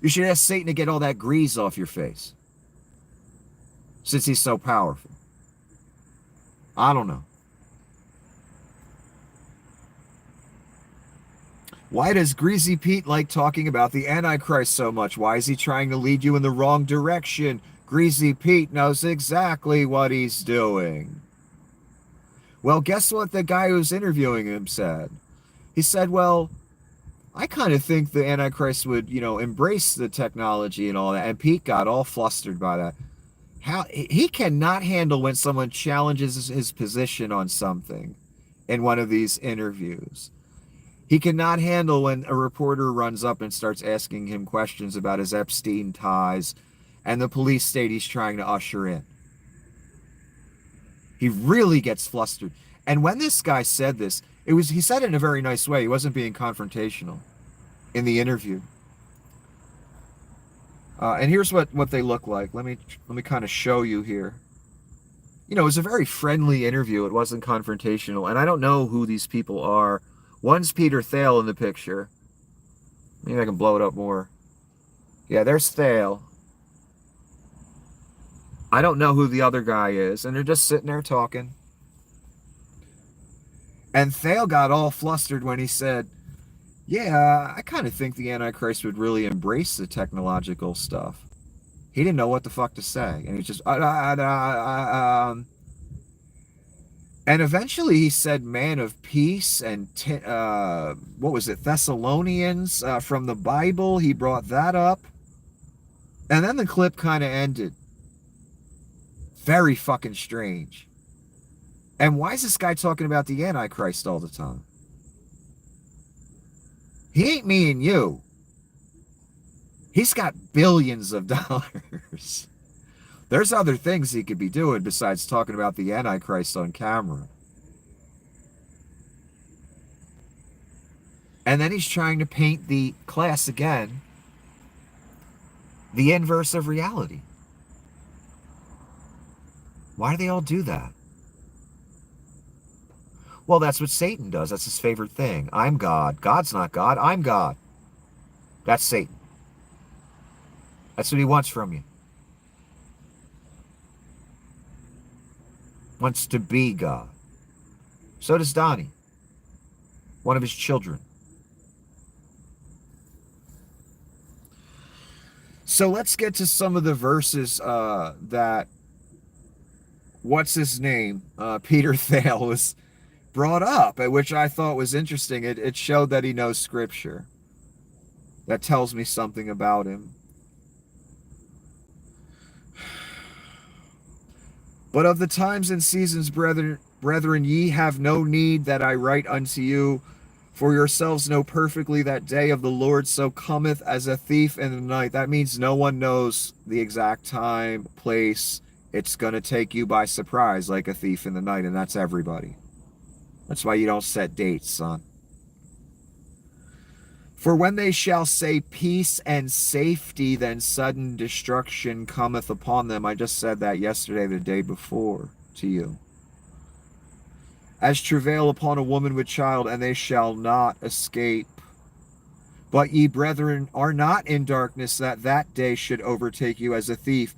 You should ask Satan to get all that grease off your face, since he's so powerful. I don't know. Why does Greasy Pete like talking about the Antichrist so much? Why is he trying to lead you in the wrong direction? Greasy Pete knows exactly what he's doing. Well, guess what the guy who's interviewing him said? He said, well, I kind of think the Antichrist would, embrace the technology and all that. And Pete got all flustered by that. How he cannot handle when someone challenges his position on something in one of these interviews. He cannot handle when a reporter runs up and starts asking him questions about his Epstein ties and the police state he's trying to usher in. He really gets flustered. And when this guy said this, he said it in a very nice way. He wasn't being confrontational in the interview. And here's what they look like. Let me kind of show you here. It was a very friendly interview. It wasn't confrontational. And I don't know who these people are. One's Peter Thiel in the picture. Maybe I can blow it up more. Yeah, there's Thiel. I don't know who the other guy is. And they're just sitting there talking. And Thiel got all flustered when he said, yeah, I kind of think the Antichrist would really embrace the technological stuff. He didn't know what the fuck to say. And he just, and eventually he said man of peace and, what was it, Thessalonians from the Bible. He brought that up. And then the clip kind of ended. Very fucking strange. And why is this guy talking about the Antichrist all the time? He ain't me and you. He's got billions of dollars. There's other things he could be doing besides talking about the Antichrist on camera. And then he's trying to paint the class again, the inverse of reality. Why do they all do that? Well, that's what Satan does. That's his favorite thing. I'm God. God's not God. I'm God. That's Satan. That's what he wants from you. Wants to be God. So does Donnie, one of his children. So let's get to some of the verses that, what's his name, Peter Thiel was brought up, which I thought was interesting. It showed that he knows scripture. That tells me something about him. But of the times and seasons, brethren, ye have no need that I write unto you, for yourselves know perfectly that day of the Lord so cometh as a thief in the night. That means no one knows the exact time, place. It's going to take you by surprise like a thief in the night, and that's everybody. That's why you don't set dates, son. For when they shall say peace and safety, then sudden destruction cometh upon them. I just said that yesterday, the day before, to you. As travail upon a woman with child, and they shall not escape. But ye, brethren, are not in darkness, that day should overtake you as a thief.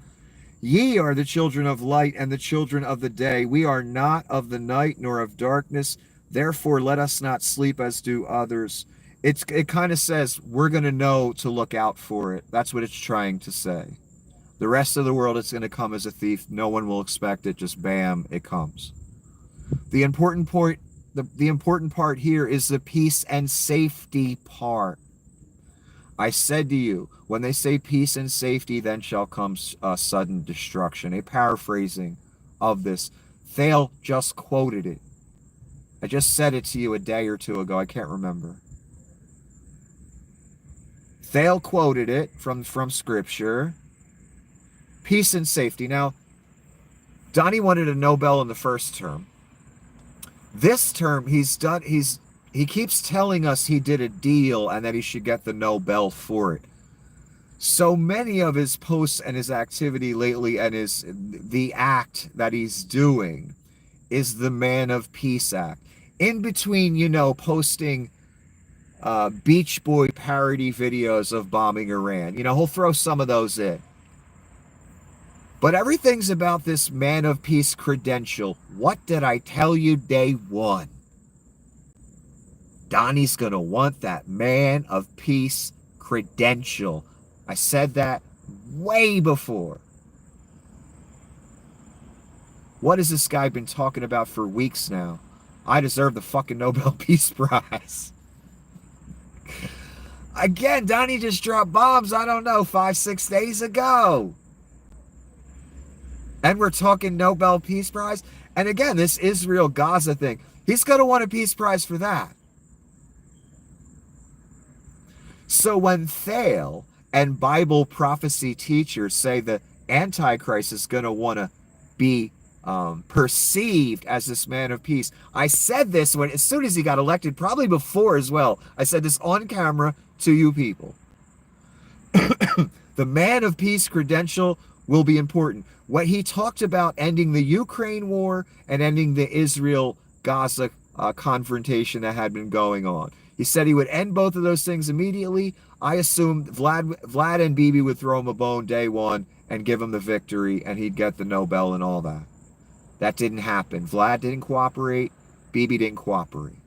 Ye are the children of light and the children of the day. We are not of the night nor of darkness. Therefore, let us not sleep as do others. It kind of says we're going to know to look out for it. That's what it's trying to say. The rest of the world, it's going to come as a thief. No one will expect it. Just bam, it comes. The important point, the important part here is the peace and safety part. I said to you, when they say peace and safety, then shall come sudden destruction. A paraphrasing of this. Thiel just quoted it. I just said it to you a day or two ago. I can't remember. Thiel quoted it from Scripture. Peace and safety. Now, Donnie wanted a Nobel in the first term. This term, he keeps telling us he did a deal and that he should get the Nobel for it. So many of his posts and his activity lately and the act that he's doing is the Man of Peace Act. In between, posting Beach Boy parody videos of bombing Iran. He'll throw some of those in. But everything's about this Man of Peace credential. What did I tell you day one? Donnie's going to want that Man of Peace credential. I said that way before. What has this guy been talking about for weeks now? I deserve the fucking Nobel Peace Prize. Again, Donnie just dropped bombs, I don't know, 5, 6 days ago. And we're talking Nobel Peace Prize. And again, this Israel Gaza thing, he's going to want a Peace Prize for that. So when Thale and Bible prophecy teachers say the Antichrist is going to want to be perceived as this man of peace, I said this when as soon as he got elected, probably before as well. I said this on camera to you people. The man of peace credential will be important. What he talked about ending the Ukraine war and ending the Israel-Gaza confrontation that had been going on. He said he would end both of those things immediately. I assumed Vlad and Bibi would throw him a bone day one and give him the victory, and he'd get the Nobel and all that. That didn't happen. Vlad didn't cooperate. Bibi didn't cooperate.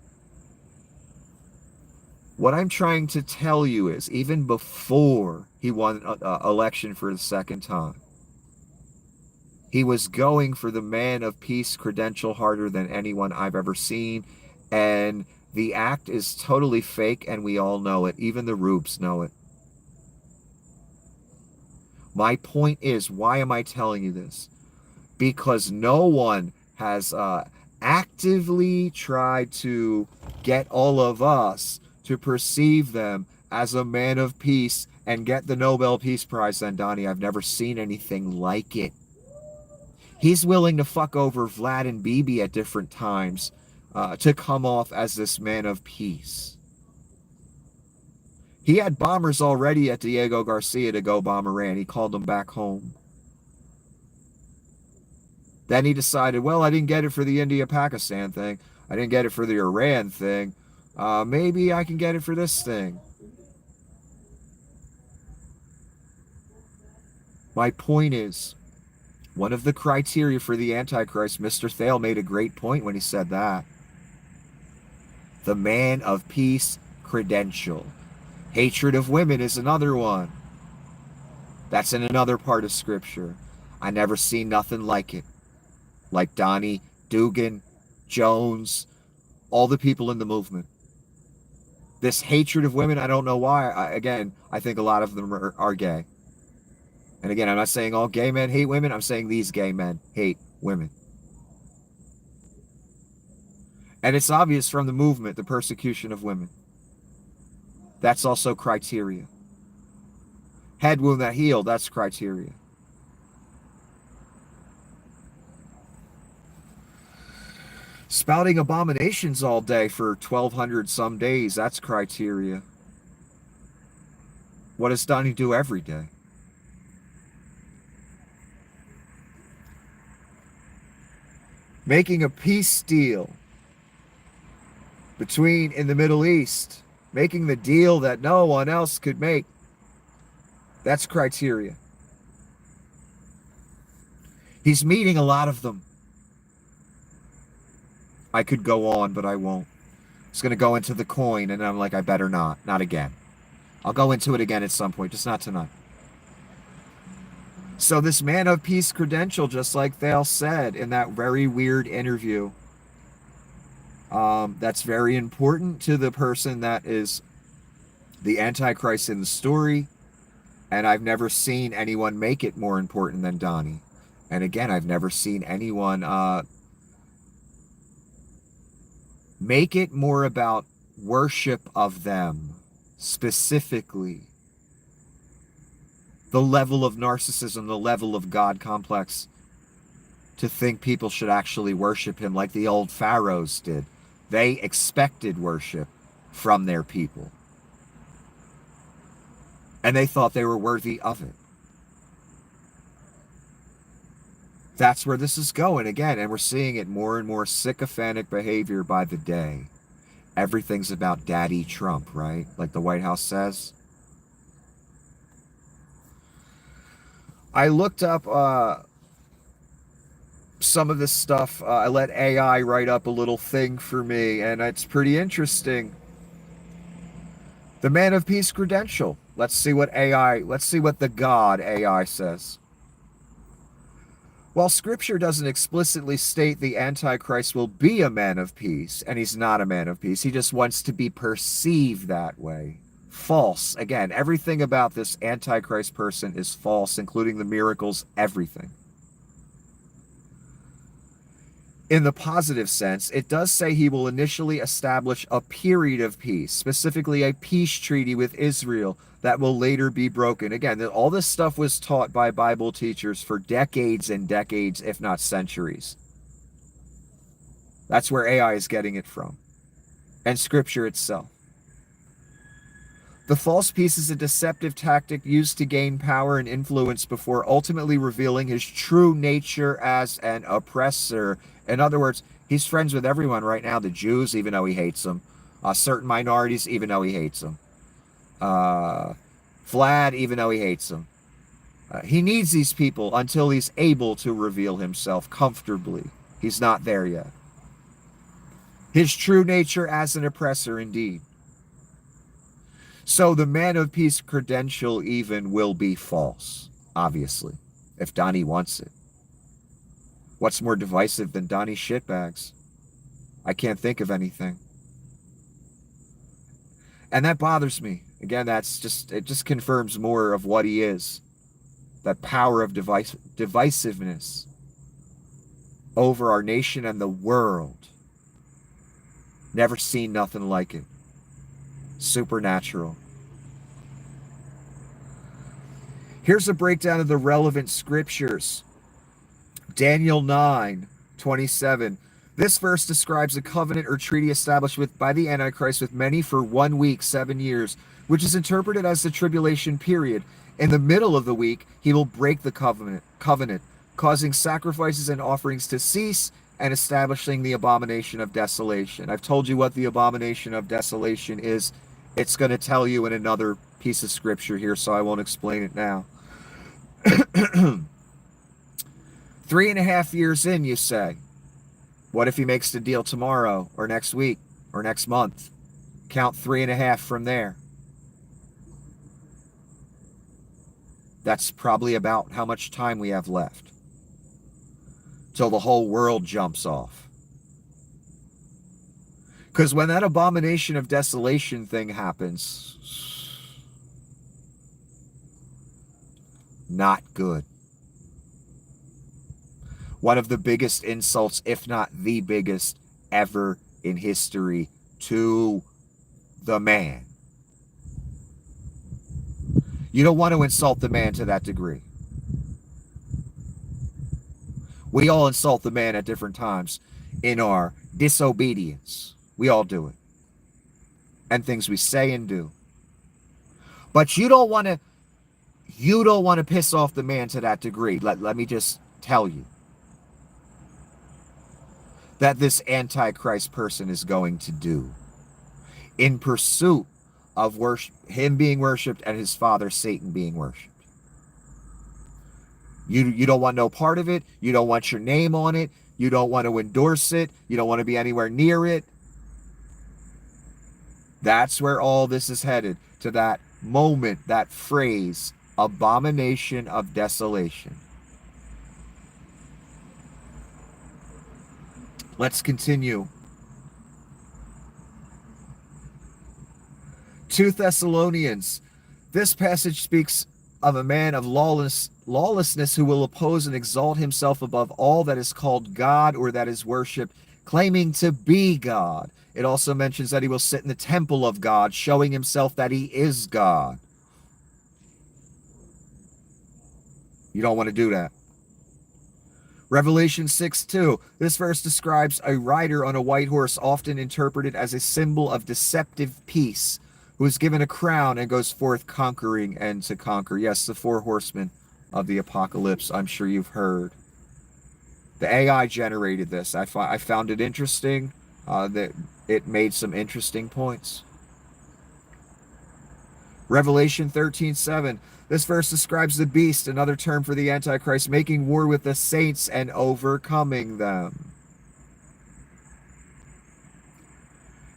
What I'm trying to tell you is, even before he won election for the second time, he was going for the man of peace credential harder than anyone I've ever seen. And the act is totally fake, and we all know it. Even the Rubes know it. My point is, why am I telling you this? Because no one has actively tried to get all of us to perceive them as a man of peace and get the Nobel Peace Prize. Then, Donnie, I've never seen anything like it. He's willing to fuck over Vlad and Bibi at different times to come off as this man of peace. He had bombers already at Diego Garcia to go bomb Iran. He called them back home. Then he decided, well, I didn't get it for the India-Pakistan thing. I didn't get it for the Iran thing. Maybe I can get it for this thing. My point is, one of the criteria for the Antichrist, Mr. Thale made a great point when he said that. The man of peace credential. Hatred of women is another one. That's in another part of Scripture. I never seen nothing like it. Like Donnie, Dugan, Jones, all the people in the movement. This hatred of women, I don't know why. I think a lot of them are gay. And again, I'm not saying all gay men hate women. I'm saying these gay men hate women. And it's obvious from the movement, the persecution of women. That's also criteria. Head wound that healed, that's criteria. Spouting abominations all day for 1,200 some days, that's criteria. What does Donnie do every day? Making a peace deal in the Middle East, making the deal that no one else could make. That's criteria. He's meeting a lot of them. I could go on, but I won't. It's going to go into the coin, and I'm like, I better not. Not again. I'll go into it again at some point, just not tonight. So this man of peace credential, just like Thale said in that very weird interview, that's very important to the person that is the Antichrist in the story. And I've never seen anyone make it more important than Donnie. And again, I've never seen anyone make it more about worship of them, specifically. The level of narcissism, the level of God complex, to think people should actually worship him like the old pharaohs did. They expected worship from their people. And they thought they were worthy of it. That's where this is going again. And we're seeing it more and more sycophantic behavior by the day. Everything's about Daddy Trump, right? Like the White House says. I looked up some of this stuff. I let AI write up a little thing for me, and it's pretty interesting. The man of peace credential. Let's see what the God AI says. While Scripture doesn't explicitly state the Antichrist will be a man of peace, and he's not a man of peace, he just wants to be perceived that way. False. Again, everything about this Antichrist person is false, including the miracles, everything. In the positive sense, it does say he will initially establish a period of peace, specifically a peace treaty with Israel that will later be broken. Again, all this stuff was taught by Bible teachers for decades and decades, if not centuries. That's where AI is getting it from, and Scripture itself. The false peace is a deceptive tactic used to gain power and influence before ultimately revealing his true nature as an oppressor. In other words, he's friends with everyone right now. The Jews, even though he hates them. Certain minorities, even though he hates them. Vlad, even though he hates them. He needs these people until he's able to reveal himself comfortably. He's not there yet. His true nature as an oppressor, indeed. So the man of peace credential even will be false, obviously, if Donnie wants it. What's more divisive than Donnie shitbags? I can't think of anything. And that bothers me. Again, it just confirms more of what he is. That power of divisiveness over our nation and the world. Never seen nothing like it. Supernatural. Here's a breakdown of the relevant scriptures. Daniel 9:27. This verse describes a covenant or treaty established by the Antichrist with many for 1 week, 7 years, which is interpreted as the tribulation period. In the middle of the week, he will break the covenant, causing sacrifices and offerings to cease and establishing the abomination of desolation. I've told you what the abomination of desolation is. It's going to tell you in another piece of scripture here, so I won't explain it now. 3.5 years in, you say. What if he makes the deal tomorrow or next week or next month? Count 3.5 from there. That's probably about how much time we have left till the whole world jumps off. Because when that abomination of desolation thing happens, not good. One of the biggest insults, if not the biggest ever in history to the man. You don't want to insult the man to that degree. We all insult the man at different times in our disobedience. We all do it. And things we say and do. But you don't want to piss off the man to that degree. Let me just tell you that this Antichrist person is going to do in pursuit of him being worshipped and his father Satan being worshipped. You don't want no part of it. You don't want your name on it. You don't want to endorse it. You don't want to be anywhere near it. That's where all this is headed, to that moment, that phrase, abomination of desolation. Let's continue. 2 Thessalonians. This passage speaks of a man of lawlessness who will oppose and exalt himself above all that is called God or that is worshipped, claiming to be God. It also mentions that he will sit in the temple of God, showing himself that he is God. You don't want to do that. Revelation 6:2. This verse describes a rider on a white horse, often interpreted as a symbol of deceptive peace, who is given a crown and goes forth conquering and to conquer. Yes, the 4 horsemen of the apocalypse, I'm sure you've heard. The AI generated this. I found it interesting that it made some interesting points. Revelation 13:7. This verse describes the beast, another term for the Antichrist, making war with the saints and overcoming them.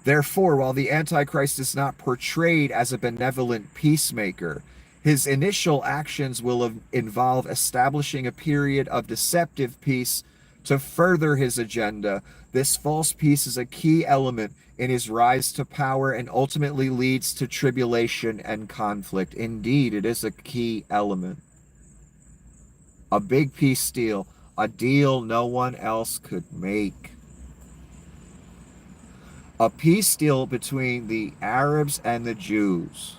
Therefore, while the Antichrist is not portrayed as a benevolent peacemaker, his initial actions will involve establishing a period of deceptive peace to further his agenda. This false peace is a key element in his rise to power and ultimately leads to tribulation and conflict. Indeed, it is a key element. A big peace deal, a deal no one else could make. A peace deal between the Arabs and the Jews.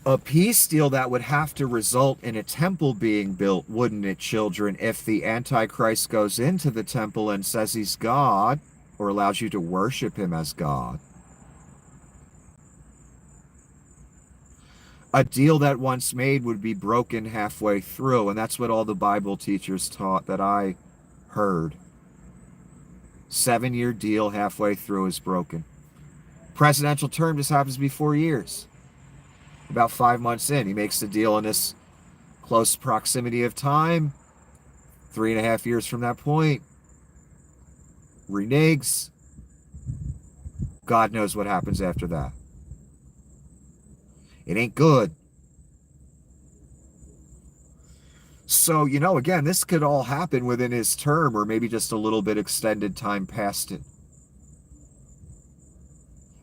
A peace deal that would have to result in a temple being built, wouldn't it, children, if the Antichrist goes into the temple and says he's God, or allows you to worship him as God? A deal that once made would be broken halfway through, and that's what all the Bible teachers taught that I heard. 7-year deal halfway through is broken. Presidential term just happens to be 4 years. About 5 months in, he makes the deal in this close proximity of time. 3.5 years from that point, reneges. God knows what happens after that. It ain't good. So, again, this could all happen within his term, or maybe just a little bit extended time past it.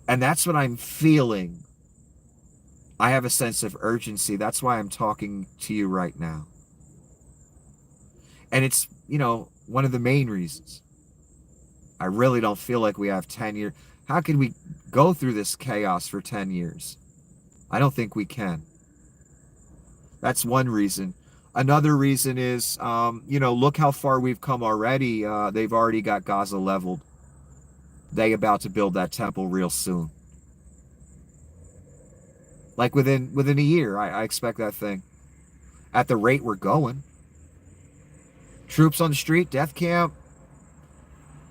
And that's what I'm feeling. I have a sense of urgency. That's why I'm talking to you right now. And it's, one of the main reasons. I really don't feel like we have 10 years. How can we go through this chaos for 10 years? I don't think we can. That's one reason. Another reason is, look how far we've come already. They've already got Gaza leveled. They about to build that temple real soon. Like within a year, I expect that thing. At the rate we're going. Troops on the street, death camp.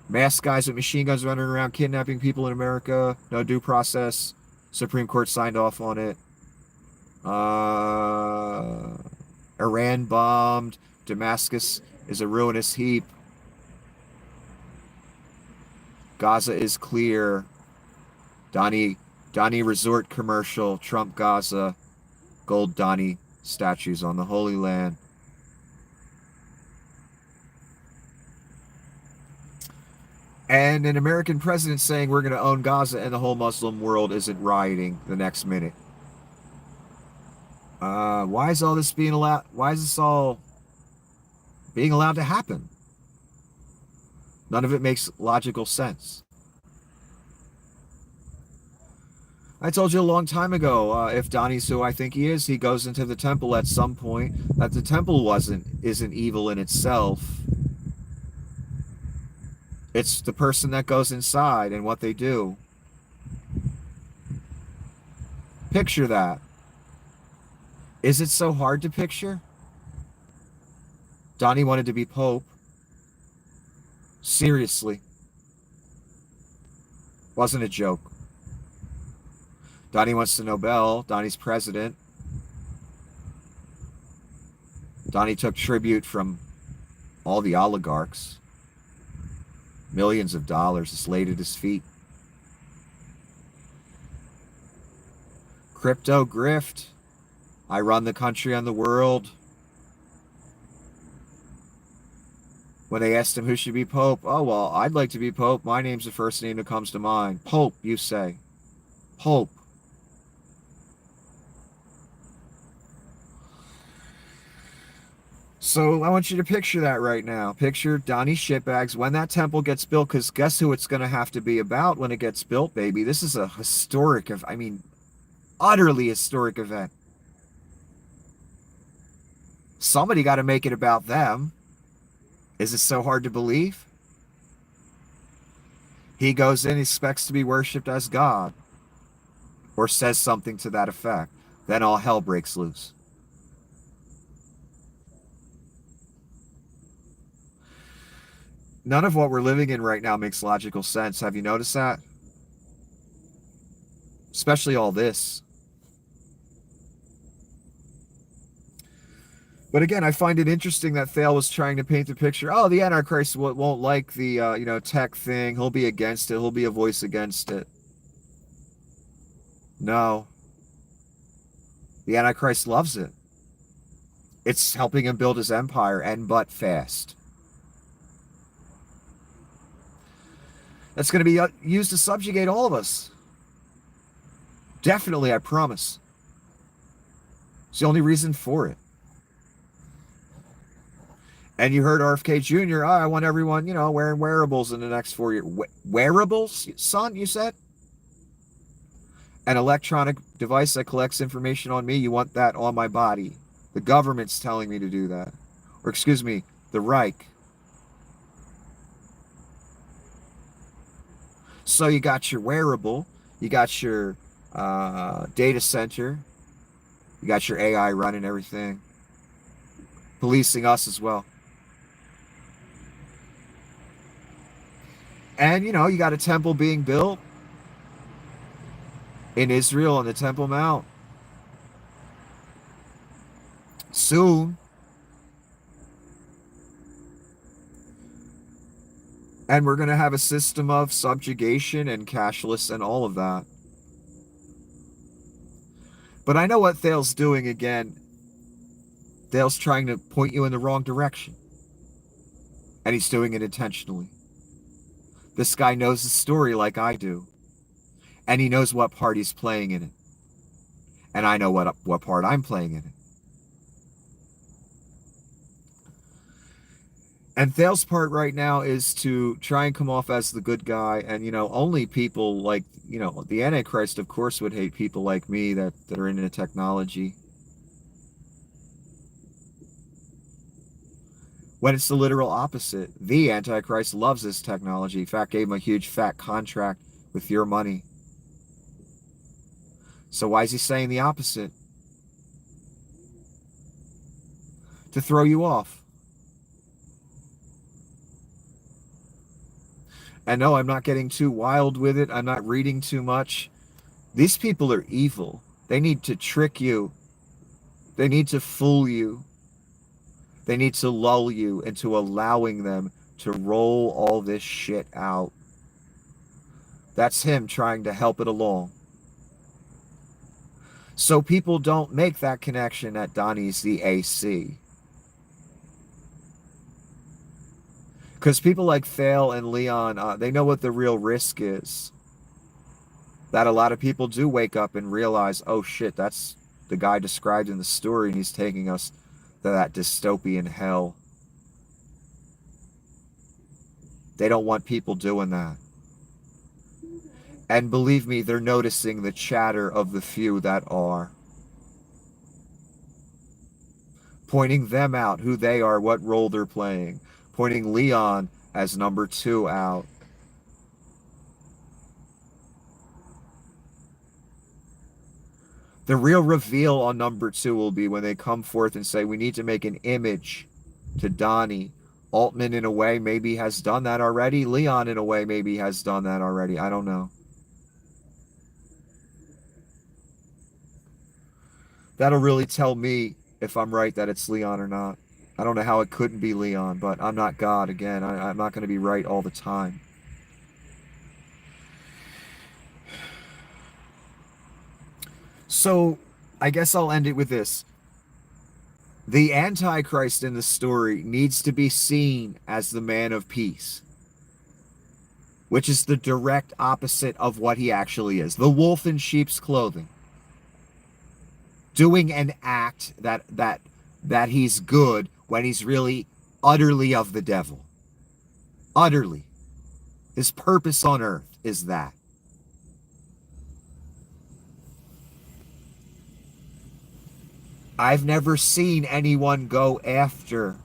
Masked guys with machine guns running around kidnapping people in America. No due process. Supreme Court signed off on it. Iran bombed. Damascus is a ruinous heap. Gaza is clear. Donnie Resort commercial. Trump Gaza. Gold Donnie statues on the Holy Land. And an American president saying we're going to own Gaza and the whole Muslim world isn't rioting the next minute. Why is all this being allowed? Why is this all being allowed to happen? None of it makes logical sense. I told you a long time ago, if Donnie's who I think he is, he goes into the temple at some point, that the temple isn't evil in itself. It's the person that goes inside and what they do. Picture that. Is it so hard to picture? Donnie wanted to be Pope. Seriously. Wasn't a joke. Donnie wants the Nobel. Donnie's president. Donnie took tribute from all the oligarchs. Millions of dollars is laid at his feet. Crypto grift. I run the country and the world. When they asked him who should be Pope, oh, well, I'd like to be Pope. My name's the first name that comes to mind. Pope, you say. Pope. So I want you to picture that right now. Picture Donnie shitbags when that temple gets built, because guess who it's going to have to be about when it gets built, baby? This is a historic, utterly historic event. Somebody got to make it about them. Is it so hard to believe? He goes in, he expects to be worshipped as God, or says something to that effect. Then all hell breaks loose. None of what we're living in right now makes logical sense. Have you noticed that? Especially all this. But again, I find it interesting that Thale was trying to paint the picture. Oh, the Antichrist won't like the tech thing. He'll be against it. He'll be a voice against it. No. The Antichrist loves it. It's helping him build his empire, and but fast. That's going to be used to subjugate all of us. Definitely, I promise. It's the only reason for it. And you heard RFK Jr., oh, I want everyone, wearing wearables in the next 4 years. Wearables, son, you said? An electronic device that collects information on me, you want that on my body. The government's telling me to do that. Or, excuse me, the Reich. So you got your wearable, you got your data center, you got your AI running everything, policing us as well. And, you got a temple being built in Israel on the Temple Mount. Soon. And we're going to have a system of subjugation and cashless and all of that. But I know what Thale's doing again. Thale's trying to point you in the wrong direction. And he's doing it intentionally. This guy knows the story like I do. And he knows what part he's playing in it. And I know what part I'm playing in it. And Thale's part right now is to try and come off as the good guy. And, only people like, the Antichrist, of course, would hate people like me that are into technology. When it's the literal opposite. The Antichrist loves this technology. In fact, gave him a huge fat contract with your money. So why is he saying the opposite? To throw you off. And no, I'm not getting too wild with it. I'm not reading too much. These people are evil. They need to trick you. They need to fool you. They need to lull you into allowing them to roll all this shit out. That's him trying to help it along. So people don't make that connection that Donnie's the AC. Because people like Thale and Leon, they know what the real risk is. That a lot of people do wake up and realize, oh shit, that's the guy described in the story, and he's taking us to that dystopian hell. They don't want people doing that. And believe me, they're noticing the chatter of the few that are. Pointing them out, who they are, what role they're playing. Pointing Leon as number 2 out. The real reveal on number 2 will be when they come forth and say, we need to make an image to Donnie. Altman, in a way, maybe has done that already. Leon, in a way, maybe has done that already. I don't know. That'll really tell me if I'm right that it's Leon or not. I don't know how it couldn't be Leon, but I'm not God. Again, I'm not going to be right all the time. So, I guess I'll end it with this. The Antichrist in the story needs to be seen as the man of peace, which is the direct opposite of what he actually is. The wolf in sheep's clothing. Doing an act that he's good when he's really utterly of the devil. Utterly. His purpose on earth is that. I've never seen anyone go after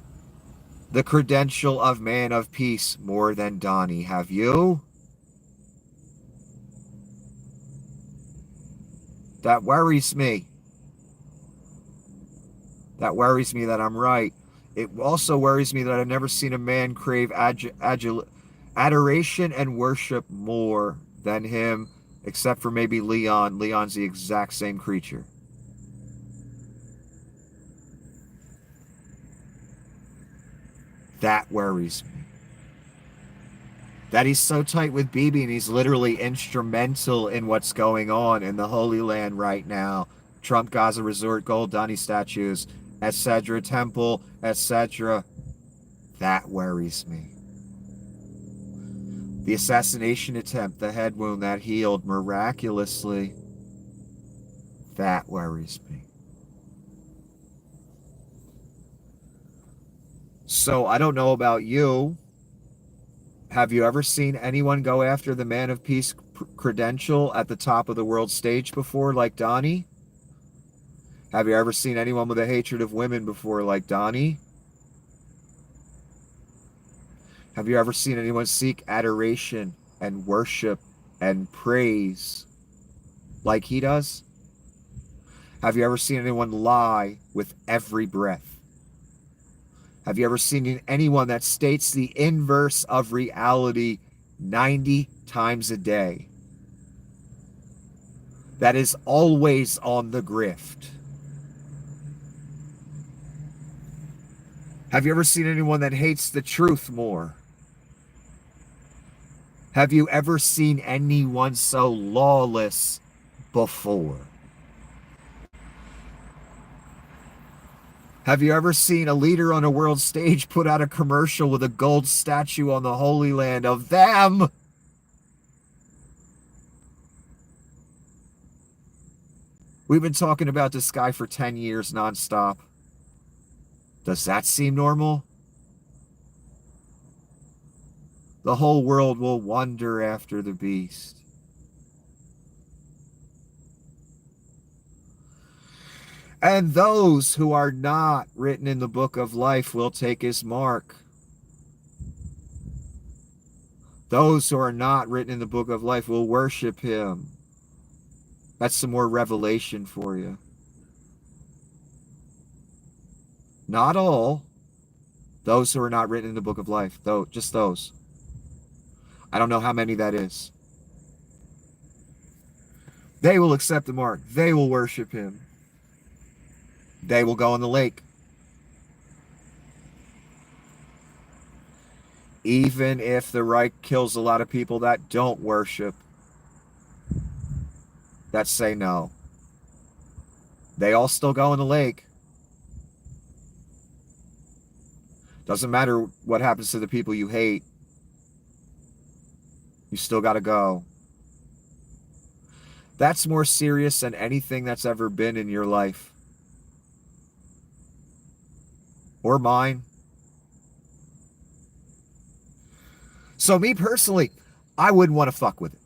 the credential of man of peace more than Donnie. Have you? That worries me. That worries me that I'm right. It also worries me that I've never seen a man crave adoration and worship more than him, except for maybe Leon. Leon's the exact same creature. That worries me. That he's so tight with Bibi and he's literally instrumental in what's going on in the Holy Land right now. Trump, Gaza Resort, gold Donnie statues, etc. temple, etc. That worries me. The assassination attempt, the head wound that healed miraculously, that worries me. So I don't know about you. Have you ever seen anyone go after the Man of Peace credential at the top of the world stage before, like Donnie? Have you ever seen anyone with a hatred of women before, like Donnie? Have you ever seen anyone seek adoration and worship and praise like he does? Have you ever seen anyone lie with every breath? Have you ever seen anyone that states the inverse of reality 90 times a day? That is always on the grift. Have you ever seen anyone that hates the truth more? Have you ever seen anyone so lawless before? Have you ever seen a leader on a world stage put out a commercial with a gold statue on the Holy Land of them? We've been talking about this guy for 10 years nonstop. Does that seem normal? The whole world will wonder after the beast. And those who are not written in the book of life will take his mark. Those who are not written in the book of life will worship him. That's some more revelation for you. Not all. Those who are not written in the book of life, though, just those. I don't know how many that is. They will accept the mark. They will worship him. They will go in the lake. Even if the Reich kills a lot of people that don't worship, that say no, they all still go in the lake. Doesn't matter what happens to the people you hate. You still got to go. That's more serious than anything that's ever been in your life. Or mine. So me personally, I wouldn't want to fuck with it.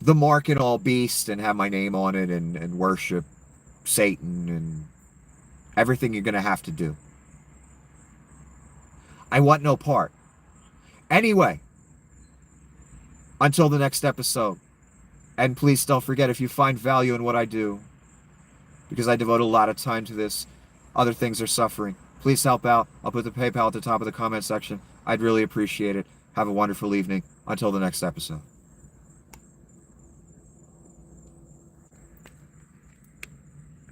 The mark and all beast and have my name on it and worship Satan and everything you're going to have to do. I want no part. Anyway, until the next episode. And please don't forget, if you find value in what I do, because I devote a lot of time to this, other things are suffering. Please help out. I'll put the PayPal at the top of the comment section. I'd really appreciate it. Have a wonderful evening. Until the next episode.